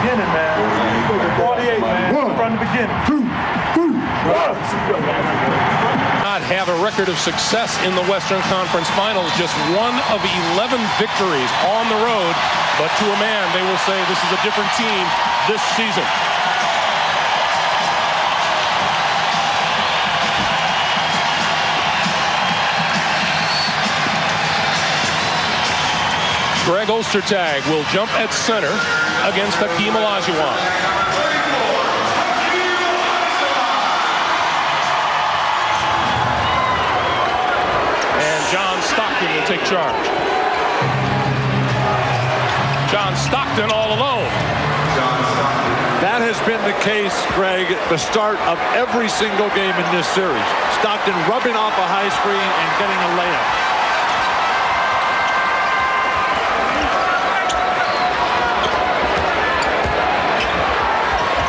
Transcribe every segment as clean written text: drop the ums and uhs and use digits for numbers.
beginning, man. 48, man. From the beginning. 2, 3, 1. Not have a record of success in the Western Conference Finals. Just 1 of 11 victories on the road. But to a man, they will say this is a different team this season. Greg Ostertag will jump at center against Hakeem Olajuwon. And John Stockton will take charge. John Stockton all alone. That has been the case, Greg, the start of every single game in this series. Stockton rubbing off a high screen and getting a layup.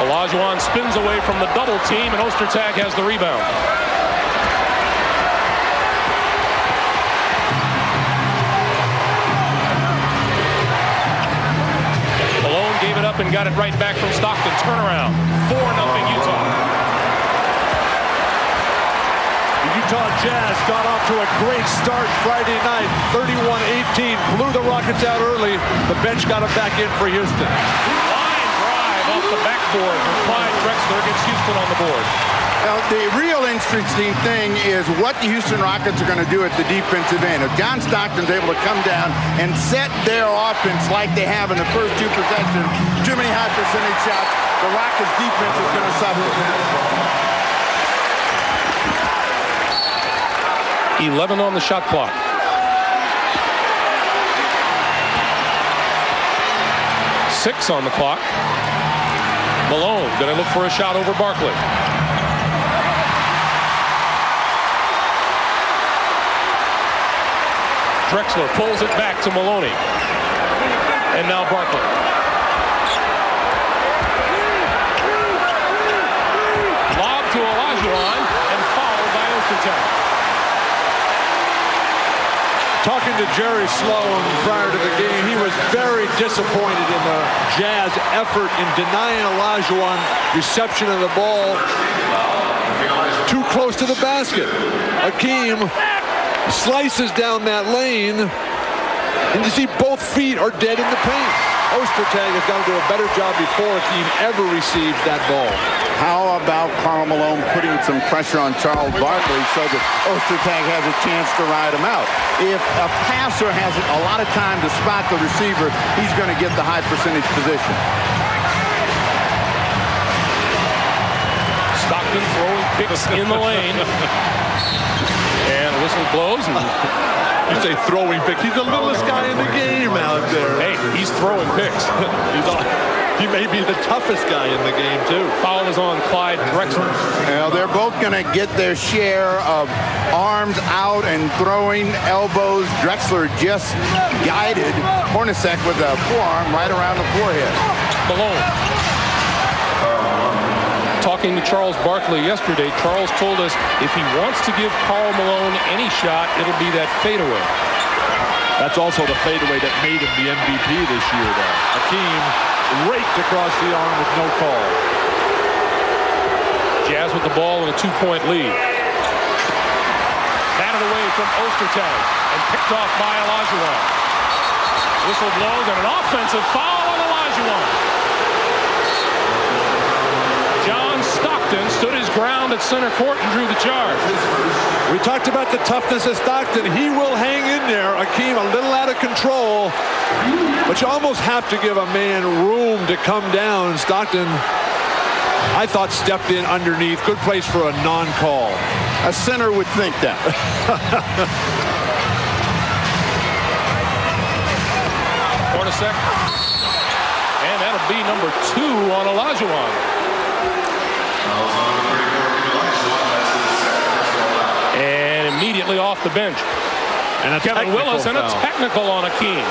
Olajuwon spins away from the double team, and Ostertag has the rebound. Malone gave it up and got it right back from Stockton. Turnaround. 4-0 Utah. The Utah Jazz got off to a great start Friday night. 31-18. Blew the Rockets out early. The bench got it back in for Houston. Off the backboard for Clyde Drexler gets Houston on the board. Well, the real interesting thing is what the Houston Rockets are going to do at the defensive end. If John Stockton's able to come down and set their offense like they have in the first 2 possessions, too many high percentage shots, the Rockets defense is going to suffer. 11 on the shot clock. Six on the clock. Malone going to look for a shot over Barkley. Drexler pulls it back to Maloney. And now Barkley. Lob to Olajuwon and fouled by Ostertag. Talking to Jerry Sloan prior to the game, he was very disappointed in the Jazz effort in denying Olajuwon reception of the ball too close to the basket. Hakeem slices down that lane, and you see both feet are dead in the paint. Ostertag has got to do a better job before Hakeem ever receives that ball. How about Karl Malone putting some pressure on Charles Barkley so that Ostertag has a chance to ride him out? If a passer has a lot of time to spot the receiver, he's going to get the high percentage position. Stockton throwing picks in the lane. And the whistle blows. And you say throwing picks. He's the littlest guy in the game out there. Hey, he's throwing picks. He may be the toughest guy in the game, too. Foul is on Clyde Drexler. Well, they're both going to get their share of arms out and throwing elbows. Drexler just guided Hornacek with a forearm right around the forehead. Malone. Talking to Charles Barkley yesterday, Charles told us if he wants to give Karl Malone any shot, it'll be that fadeaway. That's also the fadeaway that made him the MVP this year, though. Hakeem raked across the arm with no call. Jazz with the ball in a 2-point lead. Batted away from Ostertag and picked off by Olajuwon. Whistle blows and an offensive foul on Olajuwon. John Stockton stood his ground at center court and drew the charge. We talked about the toughness of Stockton. He will hang in there. Hakeem a little out of control, but you almost have to give a man room to come down. Stockton, I thought, stepped in underneath. Good place for a non-call. A center would think that. Hornacek. And that'll be number 2 on Olajuwon. And immediately off the bench. And Kevin Willis and a technical on Hakeem.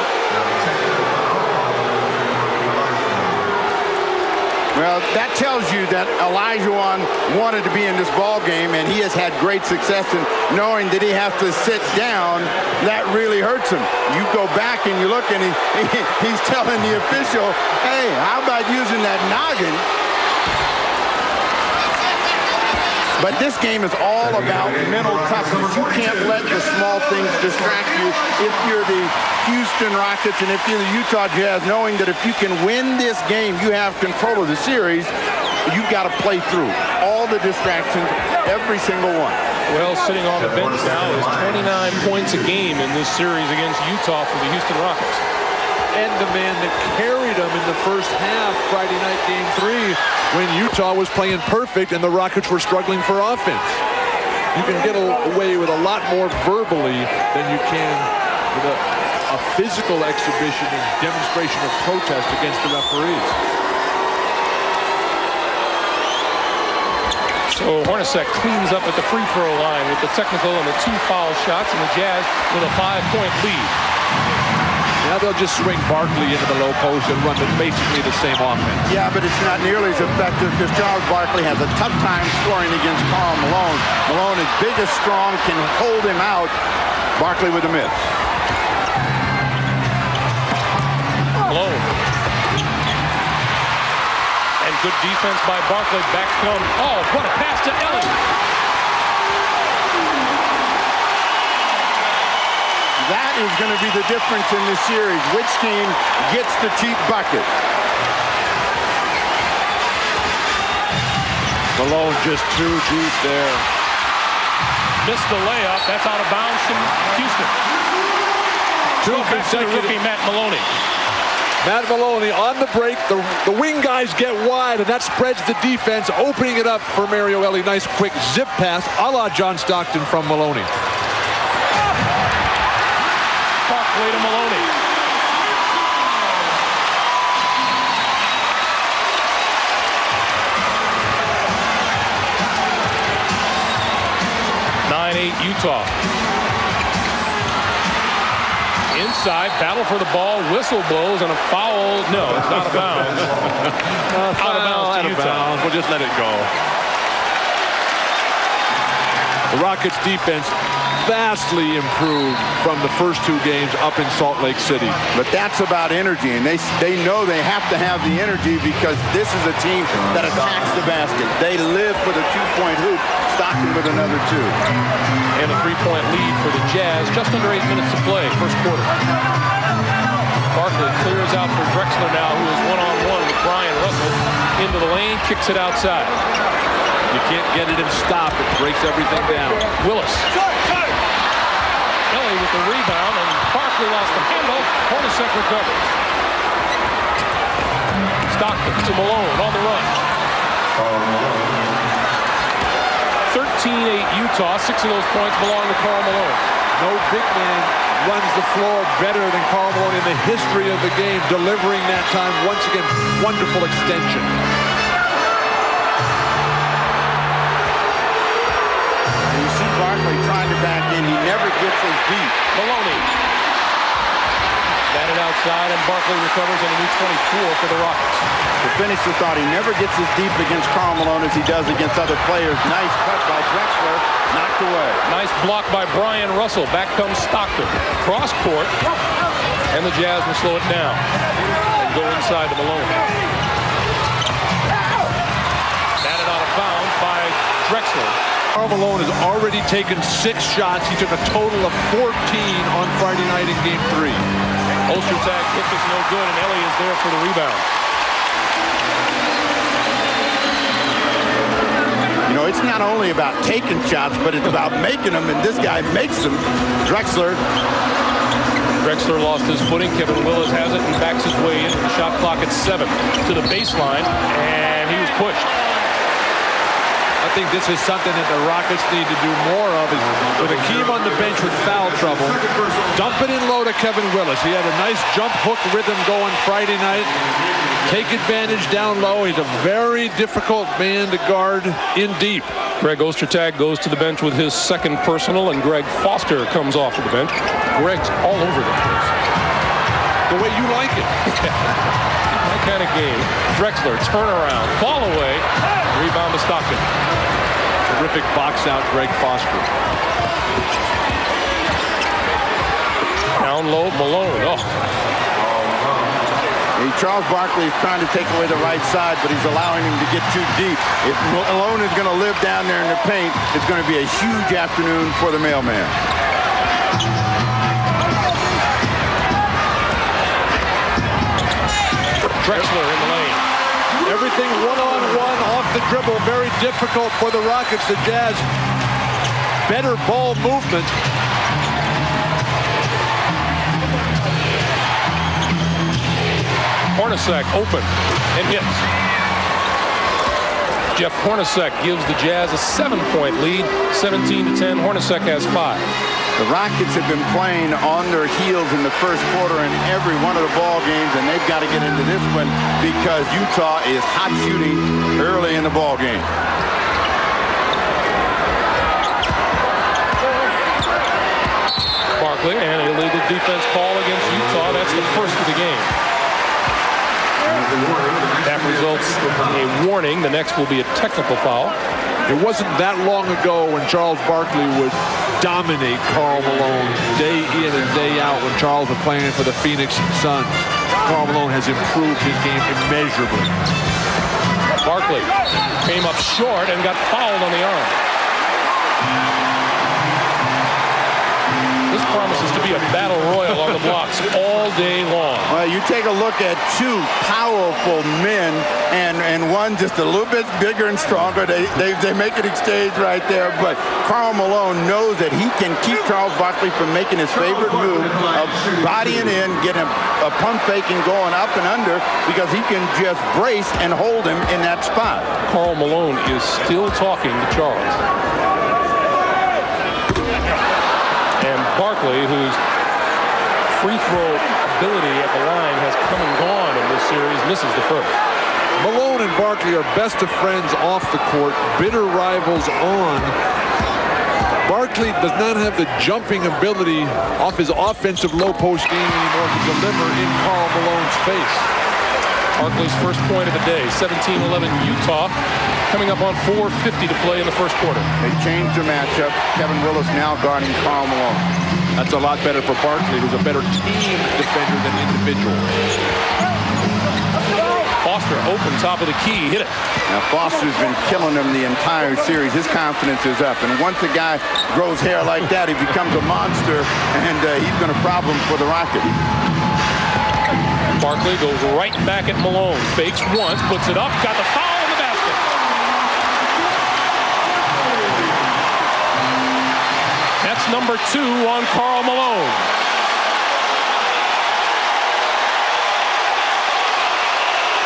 Well, that tells you that Olajuwon wanted to be in this ball game, and he has had great success in knowing that he has to sit down. That really hurts him. You go back and you look, and he's telling the official, hey, how about using that noggin? But this game is all about mental toughness. You can't let the small things distract you if you're the Houston Rockets and if you're the Utah Jazz, knowing that if you can win this game, you have control of the series. You've got to play through all the distractions, every single one. Well, sitting on the bench now is 29 points a game in this series against Utah for the Houston Rockets. And the man that carried them in the first half, Friday night game 3, when Utah was playing perfect and the Rockets were struggling for offense. You can get away with a lot more verbally than you can with a physical exhibition and demonstration of protest against the referees. So Hornacek cleans up at the free throw line with the technical and the 2 foul shots, and the Jazz with a 5-point lead. Now they'll just swing Barkley into the low post and run basically the same offense. Yeah, but it's not nearly as effective because Charles Barkley has a tough time scoring against Karl Malone. Malone is big as strong, can hold him out. Barkley with a miss. Malone. And good defense by Barkley. Back come. Oh, what a pass to Ellie. That is going to be the difference in this series. Which team gets the cheap bucket? Malone just too deep there. Missed the layup. That's out of bounds from Houston. 2 consecutive. Rookie Matt Maloney. Matt Maloney on the break. The wing guys get wide, and that spreads the defense, opening it up for Mario Elie. Nice quick zip pass, a la John Stockton from Maloney. Barkley to Maloney. Utah. Inside, battle for the ball, whistle blows, and a foul. No, it's not out of bounds. Out of bounds. We'll just let it go. The Rockets defense vastly improved from the first 2 games up in Salt Lake City. But that's about energy, and they know they have to have the energy because this is a team that attacks the basket. They live for the 2-point hoop. Stockton with another 2. And a 3-point lead for the Jazz. Just under 8 minutes to play, first quarter. Barkley clears out for Drexler now, who is one-on-one with Brian Russell. Into the lane, kicks it outside. You can't get it and stop. It breaks everything down. Willis. Ellie with the rebound, and Barkley lost the handle. Hornacek recovers. Stockton to Malone on the run. 13-8 Utah. 6 of those points belong to Karl Malone. No big man runs the floor better than Karl Malone in the history of the game, delivering that time. Once again, wonderful extension. You see Barkley trying to back in. He never gets as deep. Maloney. Batted outside, and Barkley recovers in a new 24 for the Rockets. To finish the thought, he never gets as deep against Karl Malone as he does against other players. Nice cut by Drexler. Knocked away. Nice block by Brian Russell. Back comes Stockton. Cross court, and the Jazz will slow it down and go inside to Malone. Batted out of bounds by Drexler. Karl Malone has already taken 6 shots. He took a total of 14 on Friday night in Game 3. Ostertag kick is no good, and Ellie is there for the rebound. You know, it's not only about taking shots, but it's about making them, and this guy makes them. Drexler lost his footing. Kevin Willis has it and backs his way into the shot clock at 7 to the baseline, and he was pushed. I think this is something that the Rockets need to do more of. Is with Akeem on the bench with foul trouble, dump it in low to Kevin Willis. He had a nice jump hook rhythm going Friday night. Take advantage down low. He's a very difficult man to guard in deep. Greg Ostertag goes to the bench with his second personal, and Greg Foster comes off of the bench. Greg's all over the place. The way you like it. He kind of game. Drexler, turnaround, fall away, rebound to Stockton. Terrific box out, Greg Foster. Down low, Malone. Oh. Charles Barkley is trying to take away the right side, but he's allowing him to get too deep. If Malone is going to live down there in the paint, it's going to be a huge afternoon for the mailman. Drexler in the lane. Everything one-on-one off the dribble. Very difficult for the Rockets. The Jazz, better ball movement. Hornacek open and hits. Jeff Hornacek gives the Jazz a 7-point lead, 17-10. Hornacek has 5. The Rockets have been playing on their heels in the first quarter in every one of the ball games, and they've got to get into this one because Utah is hot shooting early in the ball game. Barkley, and an illegal defense call against Utah. That's the first of the game. That results in a warning. The next will be a technical foul. It wasn't that long ago when Charles Barkley would dominate Karl Malone day in and day out when Charles was playing for the Phoenix Suns. Karl Malone has improved his game immeasurably. Barkley came up short and got fouled on the arm. This promises to be a battle royal on the blocks all day long. Well, you take a look at two powerful men and one just a little bit bigger and stronger. They make an exchange right there, but Karl Malone knows that he can keep Charles Barkley from making his favorite move of bodying in, getting a pump fake and going up and under because he can just brace and hold him in that spot. Karl Malone is still talking to Charles. Barkley, whose free throw ability at the line has come and gone in this series, misses the first. Malone and Barkley are best of friends off the court, bitter rivals on. Barkley does not have the jumping ability off his offensive low post game anymore to deliver in Karl Malone's face. Barkley's first point of the day, 17-11 Utah, coming up on 4:50 to play in the first quarter. They changed the matchup. Kevin Willis now guarding Karl Malone. That's a lot better for Barkley, who's a better team defender than individual. Foster open, top of the key, hit it. Now Foster's been killing him the entire series. His confidence is up, and once a guy grows hair like that, he becomes a monster, and he's been a problem for the Rockets. Barkley goes right back at Malone. Fakes once, puts it up, got the foul in the basket. That's number 2 on Karl Malone.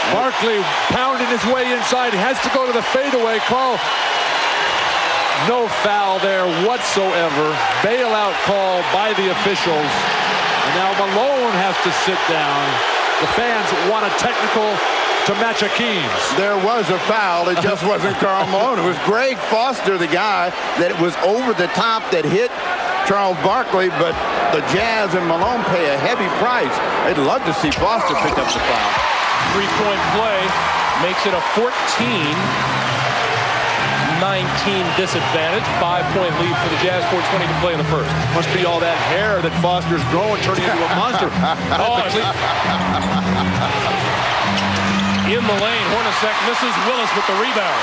Barkley pounding his way inside. He has to go to the fadeaway. Karl, no foul there whatsoever. Bailout call by the officials. And now Malone has to sit down. The fans want a technical to match Akeem's. There was a foul. It just wasn't Karl Malone. It was Greg Foster, the guy that was over the top that hit Charles Barkley, but the Jazz and Malone pay a heavy price. They'd love to see Foster pick up the foul. 3-point play makes it a 14-19 disadvantage. 5-point lead for the Jazz, 4:20 to play in the first. Must be all that hair that Foster's growing, turning into a monster. In the lane, Hornacek misses. Willis with the rebound.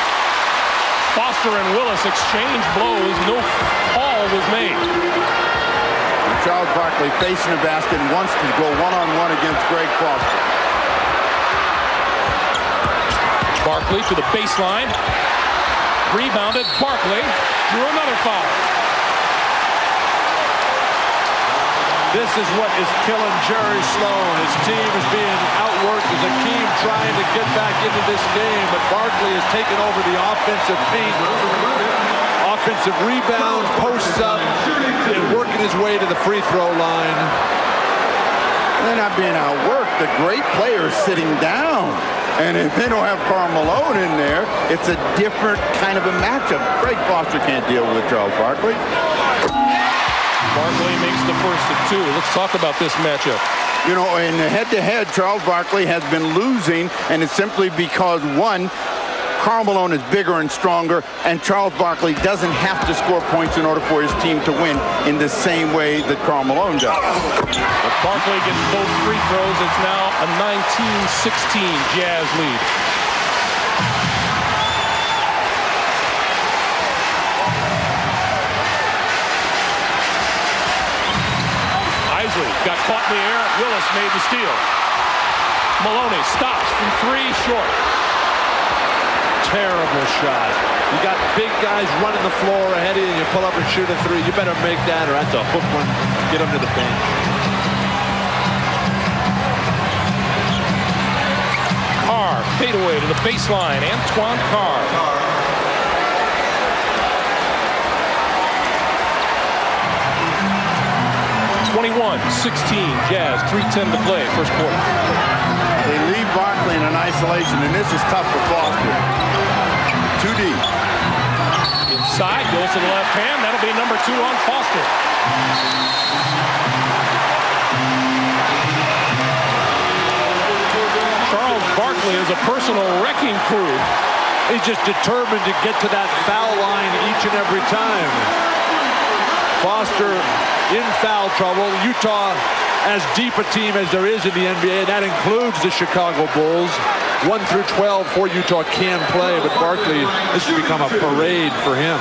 Foster and Willis exchange blows. No call was made. And Charles Barkley facing the basket and wants to go one-on-one against Greg Foster. Barkley to the baseline. Rebounded. Barkley drew another foul. This is what is killing Jerry Sloan. His team is being outworked as Akeem trying to get back into this game, but Barkley has taken over the offensive paint, offensive rebounds, posts up, and working his way to the free throw line. They're not being outworked. The great players sitting down. And if they don't have Karl Malone in there, it's a different kind of a matchup. Greg Foster can't deal with Charles Barkley. Barkley makes the first of 2. Let's talk about this matchup. You know, in the head-to-head, Charles Barkley has been losing, and it's simply because, one, Karl Malone is bigger and stronger, and Charles Barkley doesn't have to score points in order for his team to win in the same way that Karl Malone does. But Barkley gets both free throws. It's now a 19-16 Jazz lead. Isley got caught in the air. Willis made the steal. Maloney stops from 3 short. Terrible shot. You got big guys running the floor ahead of you, and you pull up and shoot a 3. You better make that, or that's a hook one. Get them to the bench. Carr, fadeaway to the baseline. Antoine Carr. 21-16 Jazz, 3:10 to play, first quarter. They leave Barkley in an isolation, and this is tough for Foster. 2 deep. Inside, goes to the left hand. That'll be number 2 on Foster. Charles Barkley is a personal wrecking crew. He's just determined to get to that foul line each and every time. Foster in foul trouble. Utah, as deep a team as there is in the NBA, and that includes the Chicago Bulls. 1 through 12 for Utah can play, but Barkley, this has become a parade for him.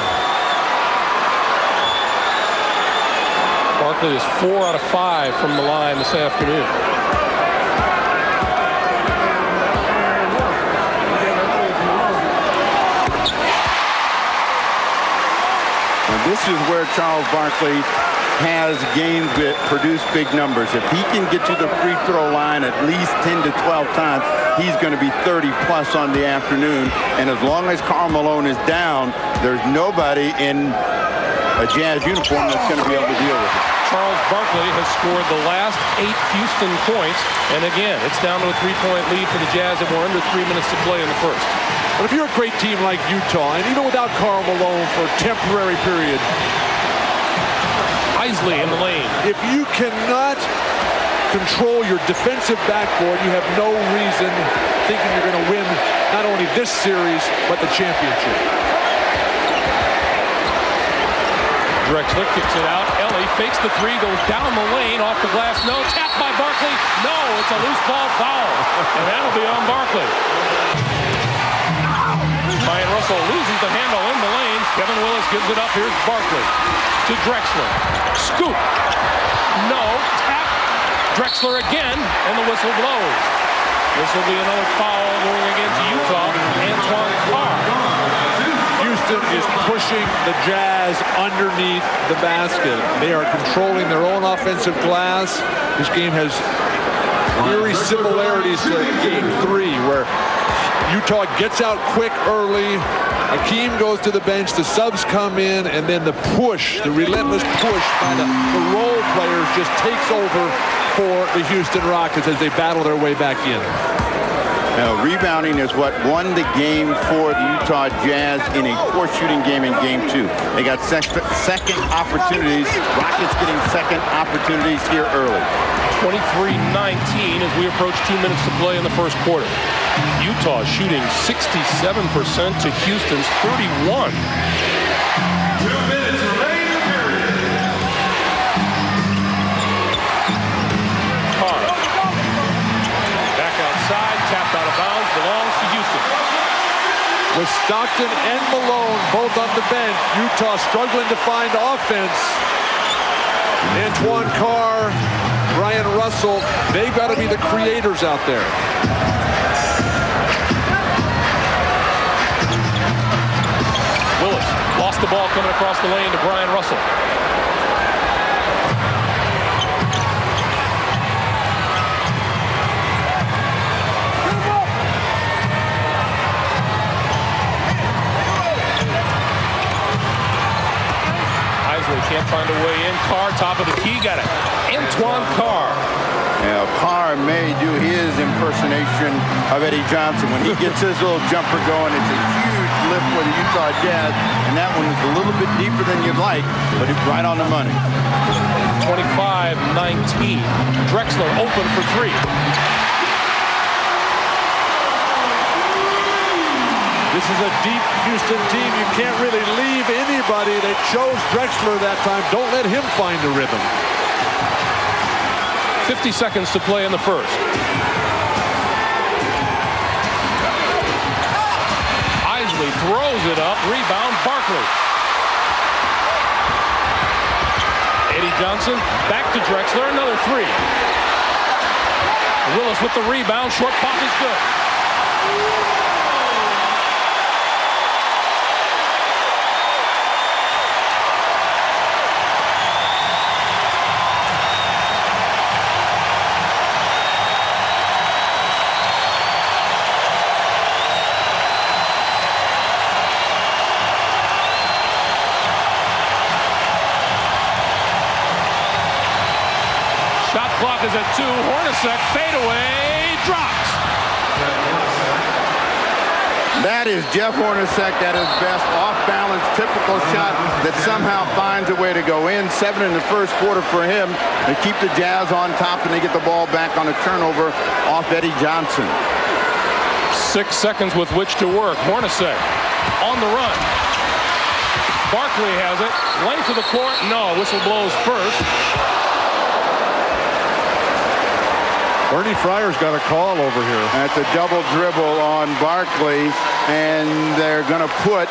Barkley is 4 out of 5 from the line this afternoon. And this is where Charles Barkley has games that produce big numbers. If he can get to the free throw line at least 10 to 12 times, he's going to be 30 plus on the afternoon. And as long as Karl Malone is down, there's nobody in a Jazz uniform that's going to be able to deal with it. Charles Barkley has scored the last 8 Houston points. And again, it's down to a 3-point lead for the Jazz, and we're under 3 minutes to play in the first. But if you're a great team like Utah, and even without Karl Malone for a temporary period, Isley in the lane. if you cannot control your defensive backboard, you have no reason thinking you're going to win not only this series, but the championship. Drexler kicks it out. Ellie fakes the 3, goes down the lane, off the glass. No, tapped by Barkley. No, it's a loose ball foul. And that'll be on Barkley. Ryan Russell loses the handle in the lane. Kevin Willis gives it up. Here's Barkley to Drexler. Scoop. No. Tap. Drexler again, and the whistle blows. This will be another foul going against Utah. Antoine Carr. Houston is pushing the Jazz underneath the basket. They are controlling their own offensive glass. This game has eerie similarities to Game 3, where Utah gets out quick early. Hakeem goes to the bench. The subs come in, and then the push, the relentless push by the role players just takes over for the Houston Rockets as they battle their way back in. Now, rebounding is what won the game for the Utah Jazz in a 4-shooting game in Game 2. They got second opportunities. Rockets getting second opportunities here early. 23-19 as we approach 2 minutes to play in the first quarter. Utah shooting 67% to Houston's 31. 2 minutes remaining in the period. Carr. Back outside, tapped out of bounds, belongs to Houston. With Stockton and Malone both on the bench, Utah struggling to find offense. Antoine Carr, Ryan Russell, they've got to be the creators out there. Willis lost the ball coming across the lane to Brian Russell. Isley can't find a way in. Carr, top of the key, got it. Antoine Carr. Now, Carr may do his impersonation of Eddie Johnson. When he gets his little jumper going, it's a huge lift for the Utah Jazz, and that one is a little bit deeper than you'd like, but it's right on the money. 25-19. Drexler open for three. This is a deep Houston team. You can't really leave anybody. They chose Drexler that time. Don't let him find a rhythm. 50 seconds to play in the first. Isley throws it up. Rebound, Barkley. Eddie Johnson back to Drexler. Another three. Willis with the rebound. Short pop is good. Shot clock is at 2. Hornacek fadeaway dropped. That is Jeff Hornacek at his best. Off-balance, typical shot that somehow finds a way to go in. 7 in the first quarter for him. They keep the Jazz on top, and they get the ball back on a turnover off Eddie Johnson. 6 seconds with which to work. Hornacek on the run. Barkley has it. Length of the court. No. Whistle blows first. Bernie Fryer's got a call over here. That's a double dribble on Barkley, and they're going to put...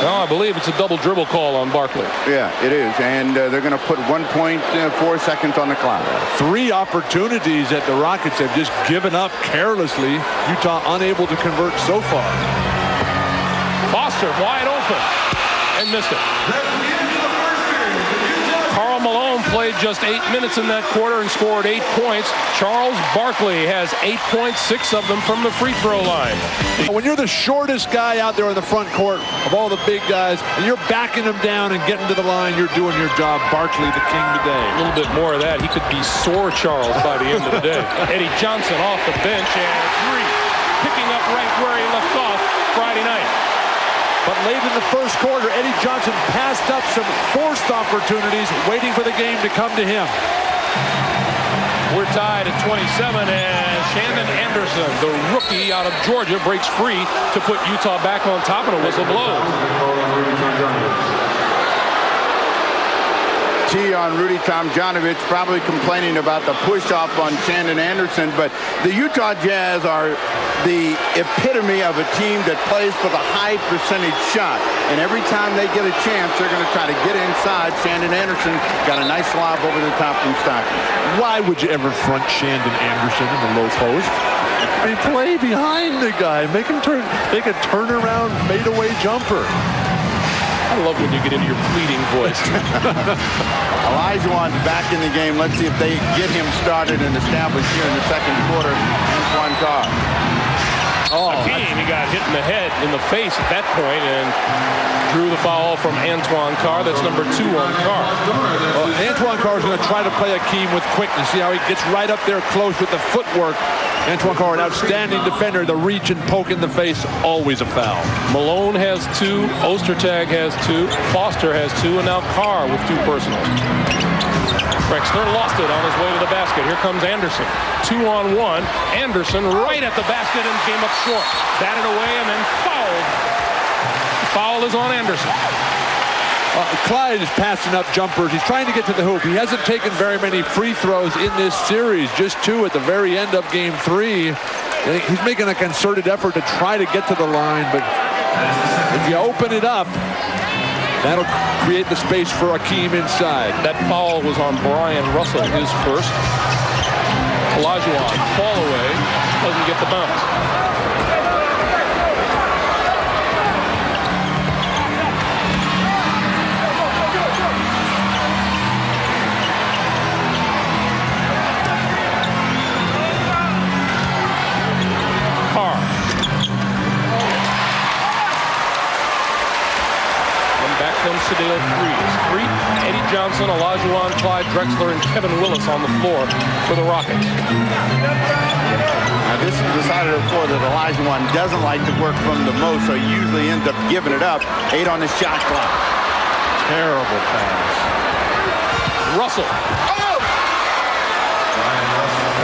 No, I believe it's a double dribble call on Barkley. Yeah, it is, and they're going to put 1.4 seconds on the clock. 3 opportunities that the Rockets have just given up carelessly. Utah unable to convert so far. Foster wide open and missed it. Karl Malone played just 8 minutes in that quarter and scored 8 points. Charles Barkley has 8 points, 6 of them from the free throw line. When you're the shortest guy out there in the front court of all the big guys, and you're backing them down and getting to the line, you're doing your job. Barkley, the king today. A little bit more of that. He could be sore Charles by the end of the day. Eddie Johnson off the bench and 3. Picking up right where he left off Friday night. But late in the first quarter, Eddie Johnson passed up some forced opportunities, waiting for the game to come to him. We're tied at 27, and Shandon Anderson, the rookie out of Georgia, breaks free to put Utah back on top, and a whistle blows. T on Rudy Tomjanovich, probably complaining about the push-off on Shandon Anderson, but the Utah Jazz are the epitome of a team that plays for the high percentage shot, and every time they get a chance, they're going to try to get inside. Shandon Anderson got a nice lob over the top from Stockton. Why would you ever front Shandon Anderson in the low post? I mean, play behind the guy. Make him make a turnaround fadeaway jumper. I love when you get into your pleading voice. Olajuwon's back in the game. Let's see if they get him started and established here in the second quarter. Antoine Carr. Hakeem, he got hit in the head, in the face at that point, and drew the foul from Antoine Carr. That's number 2 on Carr. Well, Antoine Carr is going to try to play Hakeem with quickness. See how he gets right up there close with the footwork. Antoine Carr, an outstanding defender. The reach and poke in the face, always a foul. Malone has 2. Ostertag has 2. Foster has 2. And now Carr with 2 personals. Drexler lost it on his way to the basket. Here comes Anderson. 2-on-1. Anderson right at the basket and came up short. Batted away and then fouled. The foul is on Anderson. Clyde is passing up jumpers. He's trying to get to the hoop. He hasn't taken very many free throws in this series. Just 2 at the very end of game 3. He's making a concerted effort to try to get to the line, but if you open it up, that'll create the space for Hakeem inside. That foul was on Brian Russell, his first. Olajuwon, fall away, doesn't get the bounce. Sedale threes. Street, Eddie Johnson, Olajuwon, Clyde Drexler, and Kevin Willis on the floor for the Rockets. Now this is the side of the floor that Olajuwon doesn't like to work from the most, so he usually ends up giving it up. 8 on the shot clock. Terrible pass. Russell.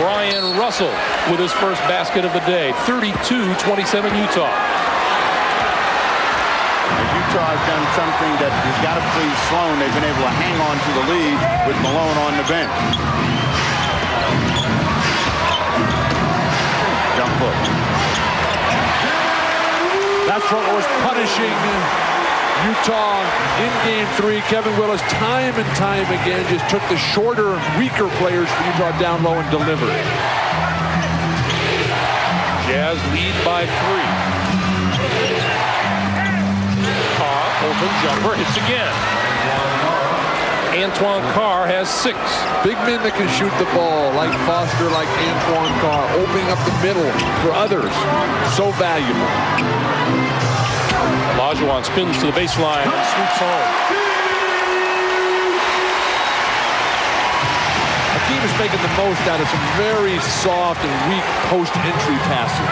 Brian Russell with his first basket of the day. 32-27 Utah. Utah has done something that has got to please Sloan. They've been able to hang on to the lead with Malone on the bench. Jump hook. That's what was punishing Utah in game 3. Kevin Willis time and time again just took the shorter, weaker players for Utah down low and delivered. Jazz lead by 3. Carr, open jumper, hits again. Antoine Carr has 6. Big men that can shoot the ball, like Foster, like Antoine Carr, opening up the middle for others. So valuable. Olajuwon spins to the baseline and sweeps home. The team is making the most out of some very soft and weak post-entry passes.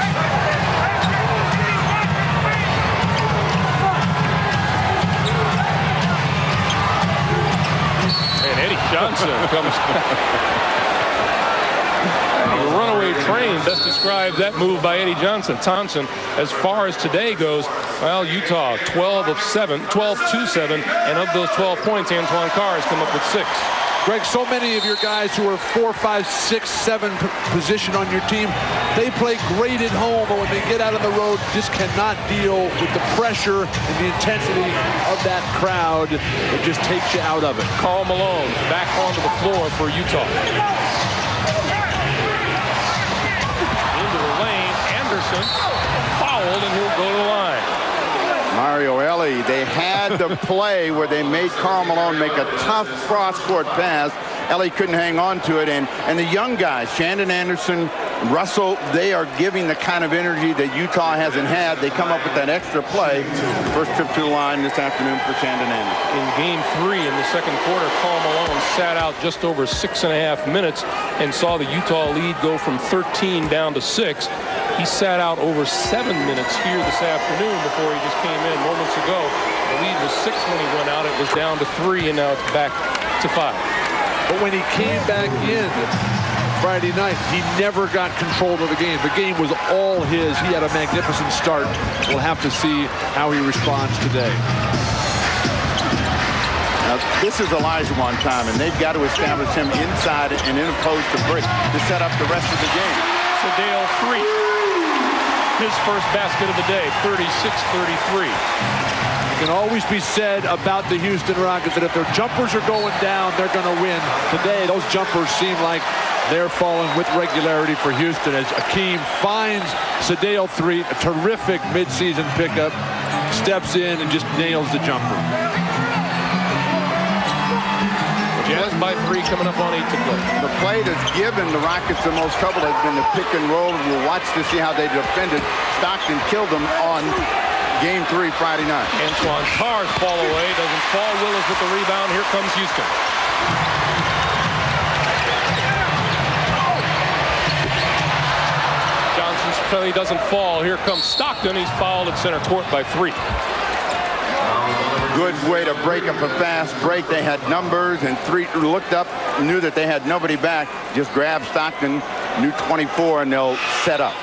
And Eddie Johnson comes. The runaway train best describes that move by Eddie Johnson. Thompson, as far as today goes, well, Utah 12 of 7, 12-2-7, and of those 12 points, Antoine Carr has come up with 6. Greg, so many of your guys who are 4, 5, 6, 7 position on your team, they play great at home, but when they get out on the road, just cannot deal with the pressure and the intensity of that crowd. It just takes you out of it. Karl Malone back onto the floor for Utah. Into the lane, Anderson fouled, and he'll go to the line. Mario Elie, they had the play where they made Karl Malone make a tough cross-court pass. Elie couldn't hang on to it, and the young guys, Shandon Anderson, Russell, they are giving the kind of energy that Utah hasn't had. They come up with that extra play. First trip to the line this afternoon for Shandon Anderson. In game 3 in the second quarter, Karl Malone sat out just over 6.5 minutes and saw the Utah lead go from 13 down to 6. He sat out over 7 minutes here this afternoon before he just came in moments ago. The lead was 6 when he went out. It was down to 3, and now it's back to 5. But when he came back in Friday night, he never got control of the game. The game was all his. He had a magnificent start. We'll have to see how he responds today. Now, this is Olajuwon time, and they've got to establish him inside and in a post to break to set up the rest of the game. Sedale 3. His first basket of the day, 36-33. It can always be said about the Houston Rockets that if their jumpers are going down, they're going to win. Today, those jumpers seem like they're falling with regularity for Houston as Akeem finds Sedale 3, a terrific midseason pickup, steps in and just nails the jumper. Jazz by 3 coming up on 8 to play. The play that's given the Rockets the most trouble has been the pick and roll. We'll watch to see how they defended. Stockton killed them on game 3 Friday night. Antoine Carr's fall away. Doesn't fall. Willis with the rebound. Here comes Houston. Johnson's play doesn't fall. Here comes Stockton. He's fouled at center court by 3. Good way to break up a fast break. They had numbers, and 3 looked up, knew that they had nobody back. Just grabbed Stockton, knew 24, and they'll set up.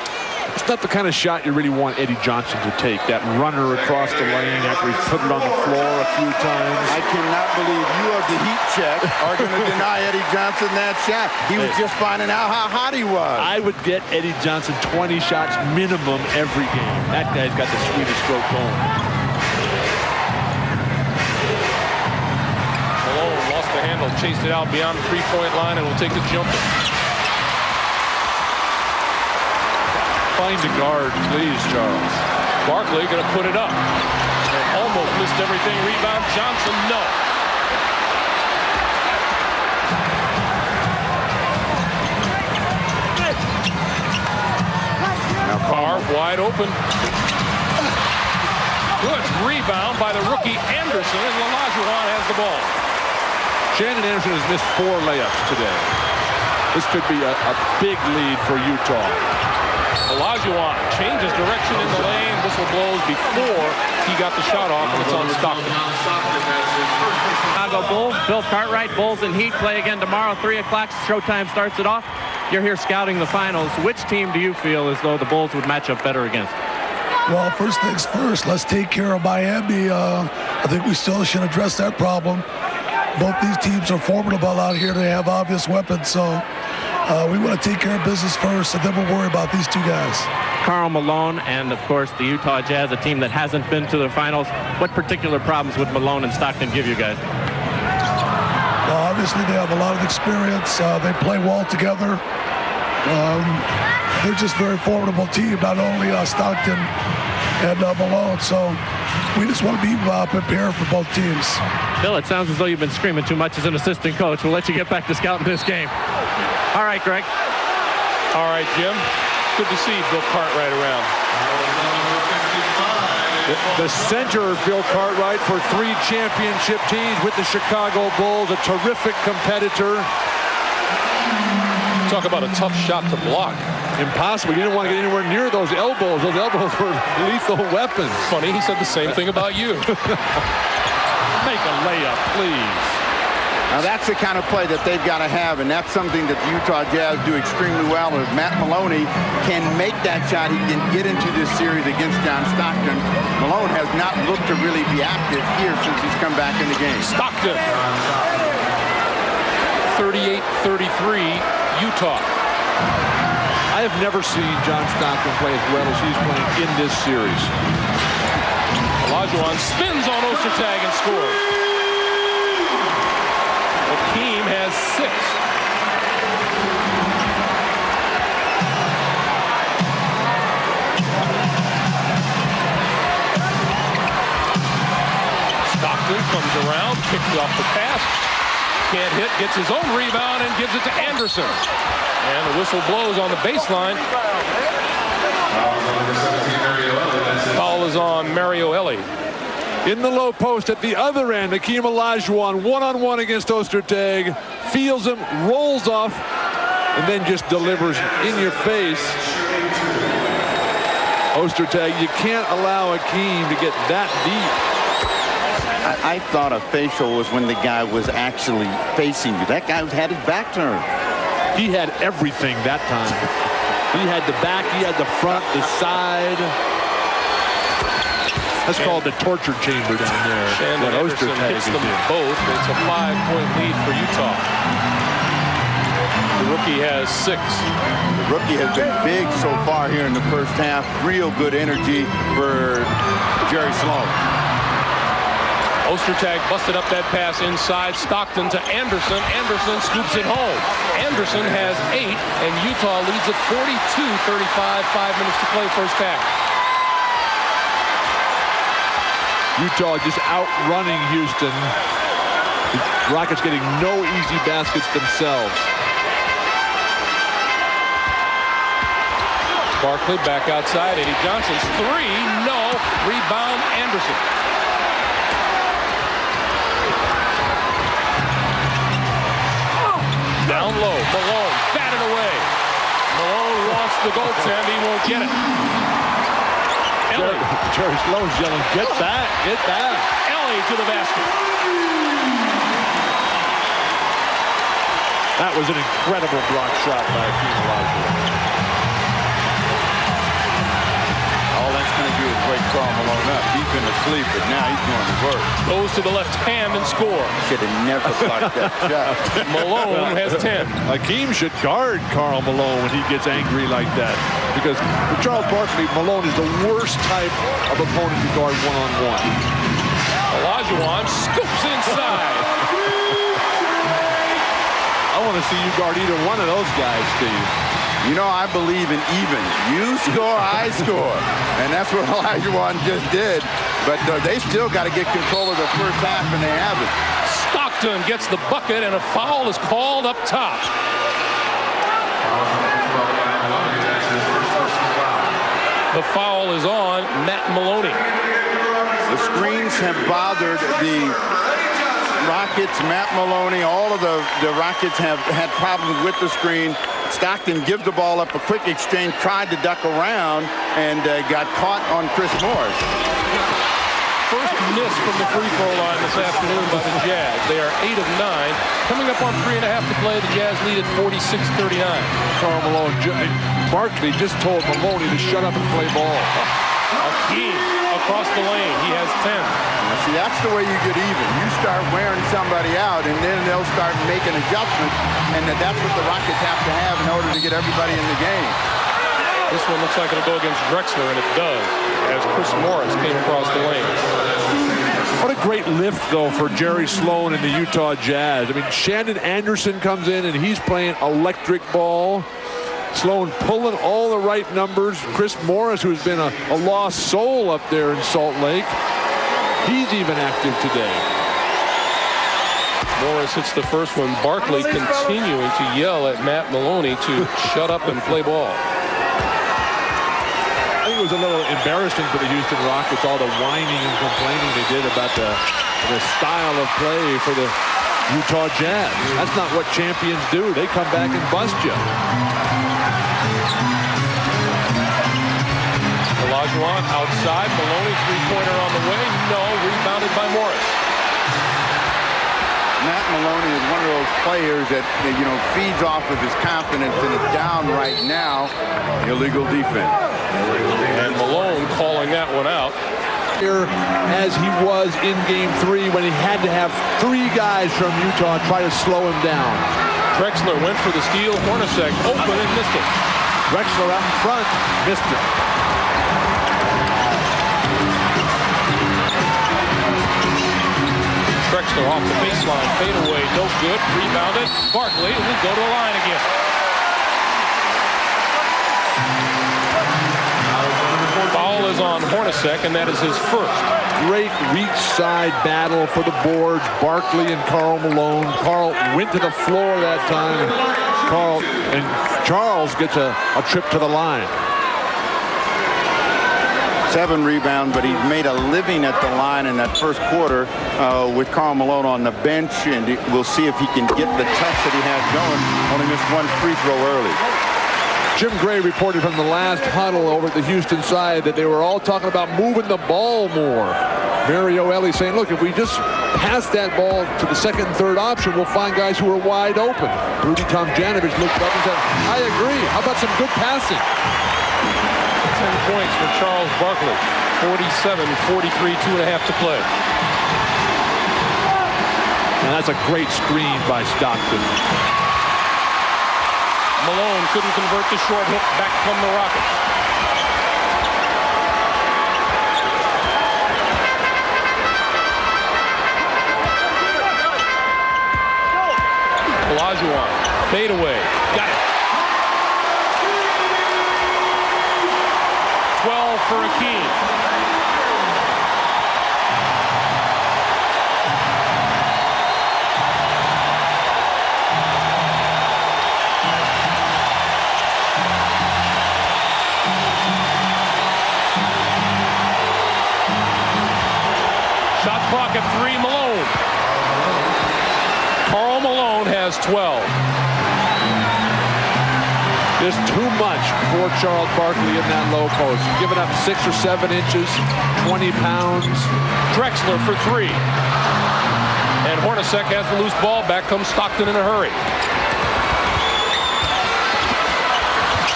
It's not the kind of shot you really want Eddie Johnson to take. That runner across the lane after he's put it on the floor a few times. I cannot believe you of the heat check are going to deny Eddie Johnson that shot. He was just finding out how hot he was. I would get Eddie Johnson 20 shots minimum every game. That guy's got the sweetest stroke going. Malone lost the handle, chased it out beyond the 3-point line, and will take the jumper. Find a guard, please, Charles. Barkley going to put it up. And almost missed everything. Rebound, Johnson, no. Now Carr wide open. Good rebound by the rookie Anderson, and Olajuwon has the ball. Shannon Anderson has missed 4 layups today. This could be a big lead for Utah. Olajuwon changes direction in the lane. Whistle blows before he got the shot off, and it's on Stockton. Chicago Bulls, Bill Cartwright, Bulls and Heat play again tomorrow, 3 o'clock. Showtime starts it off. You're here scouting the finals. Which team do you feel as though the Bulls would match up better against? Well, first things first, let's take care of Miami. I think we still should address that problem. Both these teams are formidable out here. They have obvious weapons, so we want to take care of business first, and then we'll worry about these 2 guys. Karl Malone and, of course, the Utah Jazz, a team that hasn't been to the finals. What particular problems would Malone and Stockton give you guys? Well, obviously, they have a lot of experience. They play well together. They're just a very formidable team, not only Stockton and Malone. So we just want to be prepared for both teams. Bill, it sounds as though you've been screaming too much as an assistant coach. We'll let you get back to scouting this game. All right, Greg. All right, Jim. Good to see Bill Cartwright around. The center, Bill Cartwright, for 3 championship teams with the Chicago Bulls, a terrific competitor. Talk about a tough shot to block. Impossible. You didn't want to get anywhere near those elbows. Those elbows were lethal weapons. Funny, he said the same thing about you. Make a layup, please. Now that's the kind of play that they've got to have, and that's something that the Utah Jazz do extremely well. If Matt Maloney can make that shot, he can get into this series against John Stockton. Malone has not looked to really be active here since he's come back in the game. Stockton. 38-33, Utah. I have never seen John Stockton play as well as he's playing in this series. Olajuwon spins on Ostertag and scores. Hakeem has 6. Stockton comes around, kicks off the pass. Can't hit, gets his own rebound and gives it to Anderson. And the whistle blows on the baseline. Foul is on Mario Elie. In the low post at the other end, Hakeem Olajuwon one-on-one against Ostertag, feels him, rolls off, and then just delivers in your face. Ostertag, you can't allow Hakeem to get that deep. I thought a facial was when the guy was actually facing you. That guy had his back turned. He had everything that time. He had the back, he had the front, the side. That's called the torture chamber down there. Shannon Anderson hits them both. It's a 5-point lead for Utah. The rookie has 6. The rookie has been big so far here in the first half. Real good energy for Jerry Sloan. Ostertag busted up that pass inside. Stockton to Anderson. Anderson scoops it home. Anderson has 8, and Utah leads at 42-35. 5 minutes to play first half. Utah just outrunning Houston. The Rockets getting no easy baskets themselves. Barkley back outside. Eddie Johnson's 3. No. Rebound Anderson. Down low. Malone batted away. Malone wants the goaltend. He won't get it. Jerry Sloan's yelling, get back, get back. Elie to the basket. That was an incredible block shot by Hakeem Olajuwon. All that's going to do is wake Karl Malone up. He's been asleep, but now he's going to work. Goes to the left hand and score. Should have never blocked that shot. Malone has 10. Hakeem should guard Karl Malone when he gets angry like that. Because for Charles Barkley, Malone is the worst type of opponent to guard one-on-one. Olajuwon scoops inside. I want to see you guard either one of those guys, Steve. You know, I believe in even. You score, I score. And that's what Olajuwon just did. But they still got to get control of the first half, and they have it. Stockton gets the bucket, and a foul is called up top. The foul is on Matt Maloney. The screens have bothered the Rockets. Matt Maloney, all of the Rockets have had problems with the screen. Stockton gives the ball up, a quick exchange, tried to duck around, and got caught on Chris Morris. First miss from the free throw line this afternoon by the Jazz. They are 8 of 9. Coming up on 3.5 to play, the Jazz lead at 46-39. Karl Malone, Barkley just told Maloney to shut up and play ball. Hakeem across the lane. He has 10. Now, see, that's the way you get even. You start wearing somebody out, and then they'll start making adjustments, and that's what the Rockets have to have in order to get everybody in the game. This one looks like it'll go against Drexler, and it does, as Chris Morris came across the lane. What a great lift, though, for Jerry Sloan and the Utah Jazz. I mean, Shandon Anderson comes in, and he's playing electric ball. Sloan pulling all the right numbers. Chris Morris, who's been a lost soul up there in Salt Lake, he's even active today. Morris hits the first one. Barkley continuing to yell at Matt Maloney to shut up and play ball. I think it was a little embarrassing for the Houston Rockets, all the whining and complaining they did about the style of play for the Utah Jazz. That's not what champions do. They come back and bust you. Olajuwon outside. Maloney three-pointer on the way. No, rebounded by Morris. Matt Maloney is one of those players that, you know, feeds off of his confidence, and it's down right now. Illegal defense. And Malone calling that one out. Here, as he was in Game 3 when he had to have 3 guys from Utah try to slow him down. Drexler went for the steal. Hornacek open and missed it. Drexler out in front, missed it. Drexler off the baseline, fade away, no good, rebounded. Barkley will go to the line again. Foul is on Hornacek, and that is his first. Great reach side battle for the boards. Barkley and Karl Malone. Karl went to the floor that time. Charles gets a trip to the line. 7 rebounds, but he's made a living at the line in that first quarter with Karl Malone on the bench, and we'll see if he can get the touch that he has going. Only missed 1 free throw early. Jim Gray reported from the last huddle over at the Houston side that they were all talking about moving the ball more. Mario Elie saying, look, if we just pass that ball to the second and third option, we'll find guys who are wide open. Rudy Tomjanovich looked up and said, I agree. How about some good passing? 10 points for Charles Barkley. 47-43, 2.5 to play. And that's a great screen by Stockton. Malone couldn't convert the short hit. Back from the Rockets. Olajuwon, fade away. Got it. 12 for Hakeem. Shot clock at 3, Malone. Karl Malone has 12. There's too much for Charles Barkley in that low post. Giving up 6 or 7 inches, 20 pounds. Drexler for 3. And Hornacek has the loose ball. Back comes Stockton in a hurry.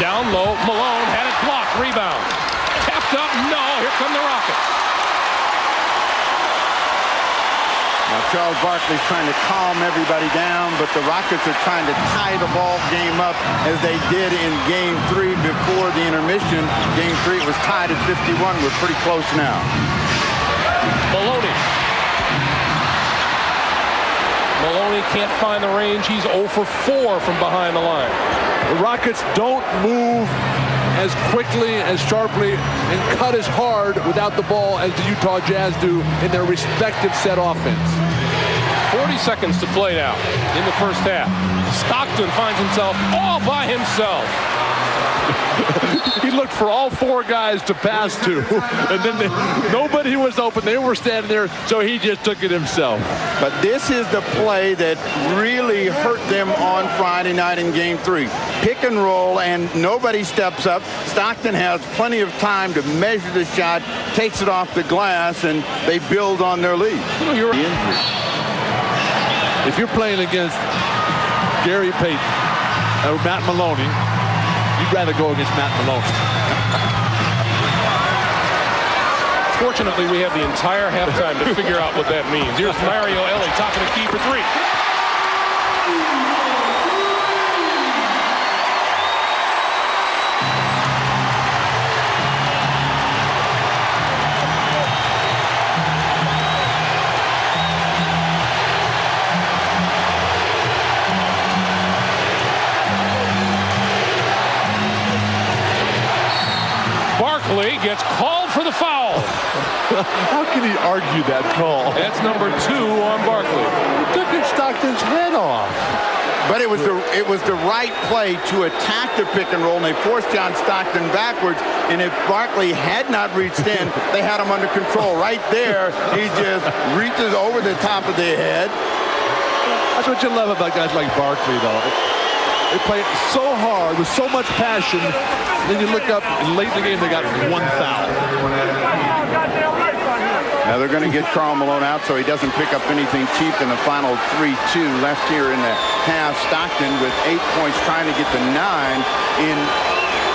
Down low, Malone had it blocked. Rebound. Tapped up, no. Here come the Rockets. Now, Charles Barkley's trying to calm everybody down, but the Rockets are trying to tie the ball game up as they did in Game 3 before the intermission. Game 3, it was tied at 51. We're pretty close now. Maloney. Maloney can't find the range. He's 0 for 4 from behind the line. The Rockets don't move as quickly, as sharply, and cut as hard without the ball as the Utah Jazz do in their respective set offense. 40 seconds to play now in the first half. Stockton finds himself all by himself. He looked for all 4 guys to pass to, and then nobody was open. They were standing there, so he just took it himself. But this is the play that really hurt them on Friday night in Game 3. Pick and roll, and nobody steps up. Stockton has plenty of time to measure the shot, takes it off the glass, and they build on their lead. If you're playing against Gary Payton or Matt Maloney, you'd rather go against Matt Maloney. Fortunately, we have the entire halftime to figure out what that means. Here's Mario Elie, top of the key for 3. Barkley gets called for the foul. How can he argue that call? That's number 2 on Barkley. He took Stockton's head off. But it was the right play to attack the pick and roll, and they forced John Stockton backwards. And if Barkley had not reached in, they had him under control. Right there, he just reaches over the top of their head. That's what you love about guys like Barkley, though. They play it so hard with so much passion. Then you look up, and late in the game, they got 1 foul. Now they're going to get Karl Malone out so he doesn't pick up anything cheap in the final 3-2 left here in the half. Stockton with 8 points trying to get to 9 in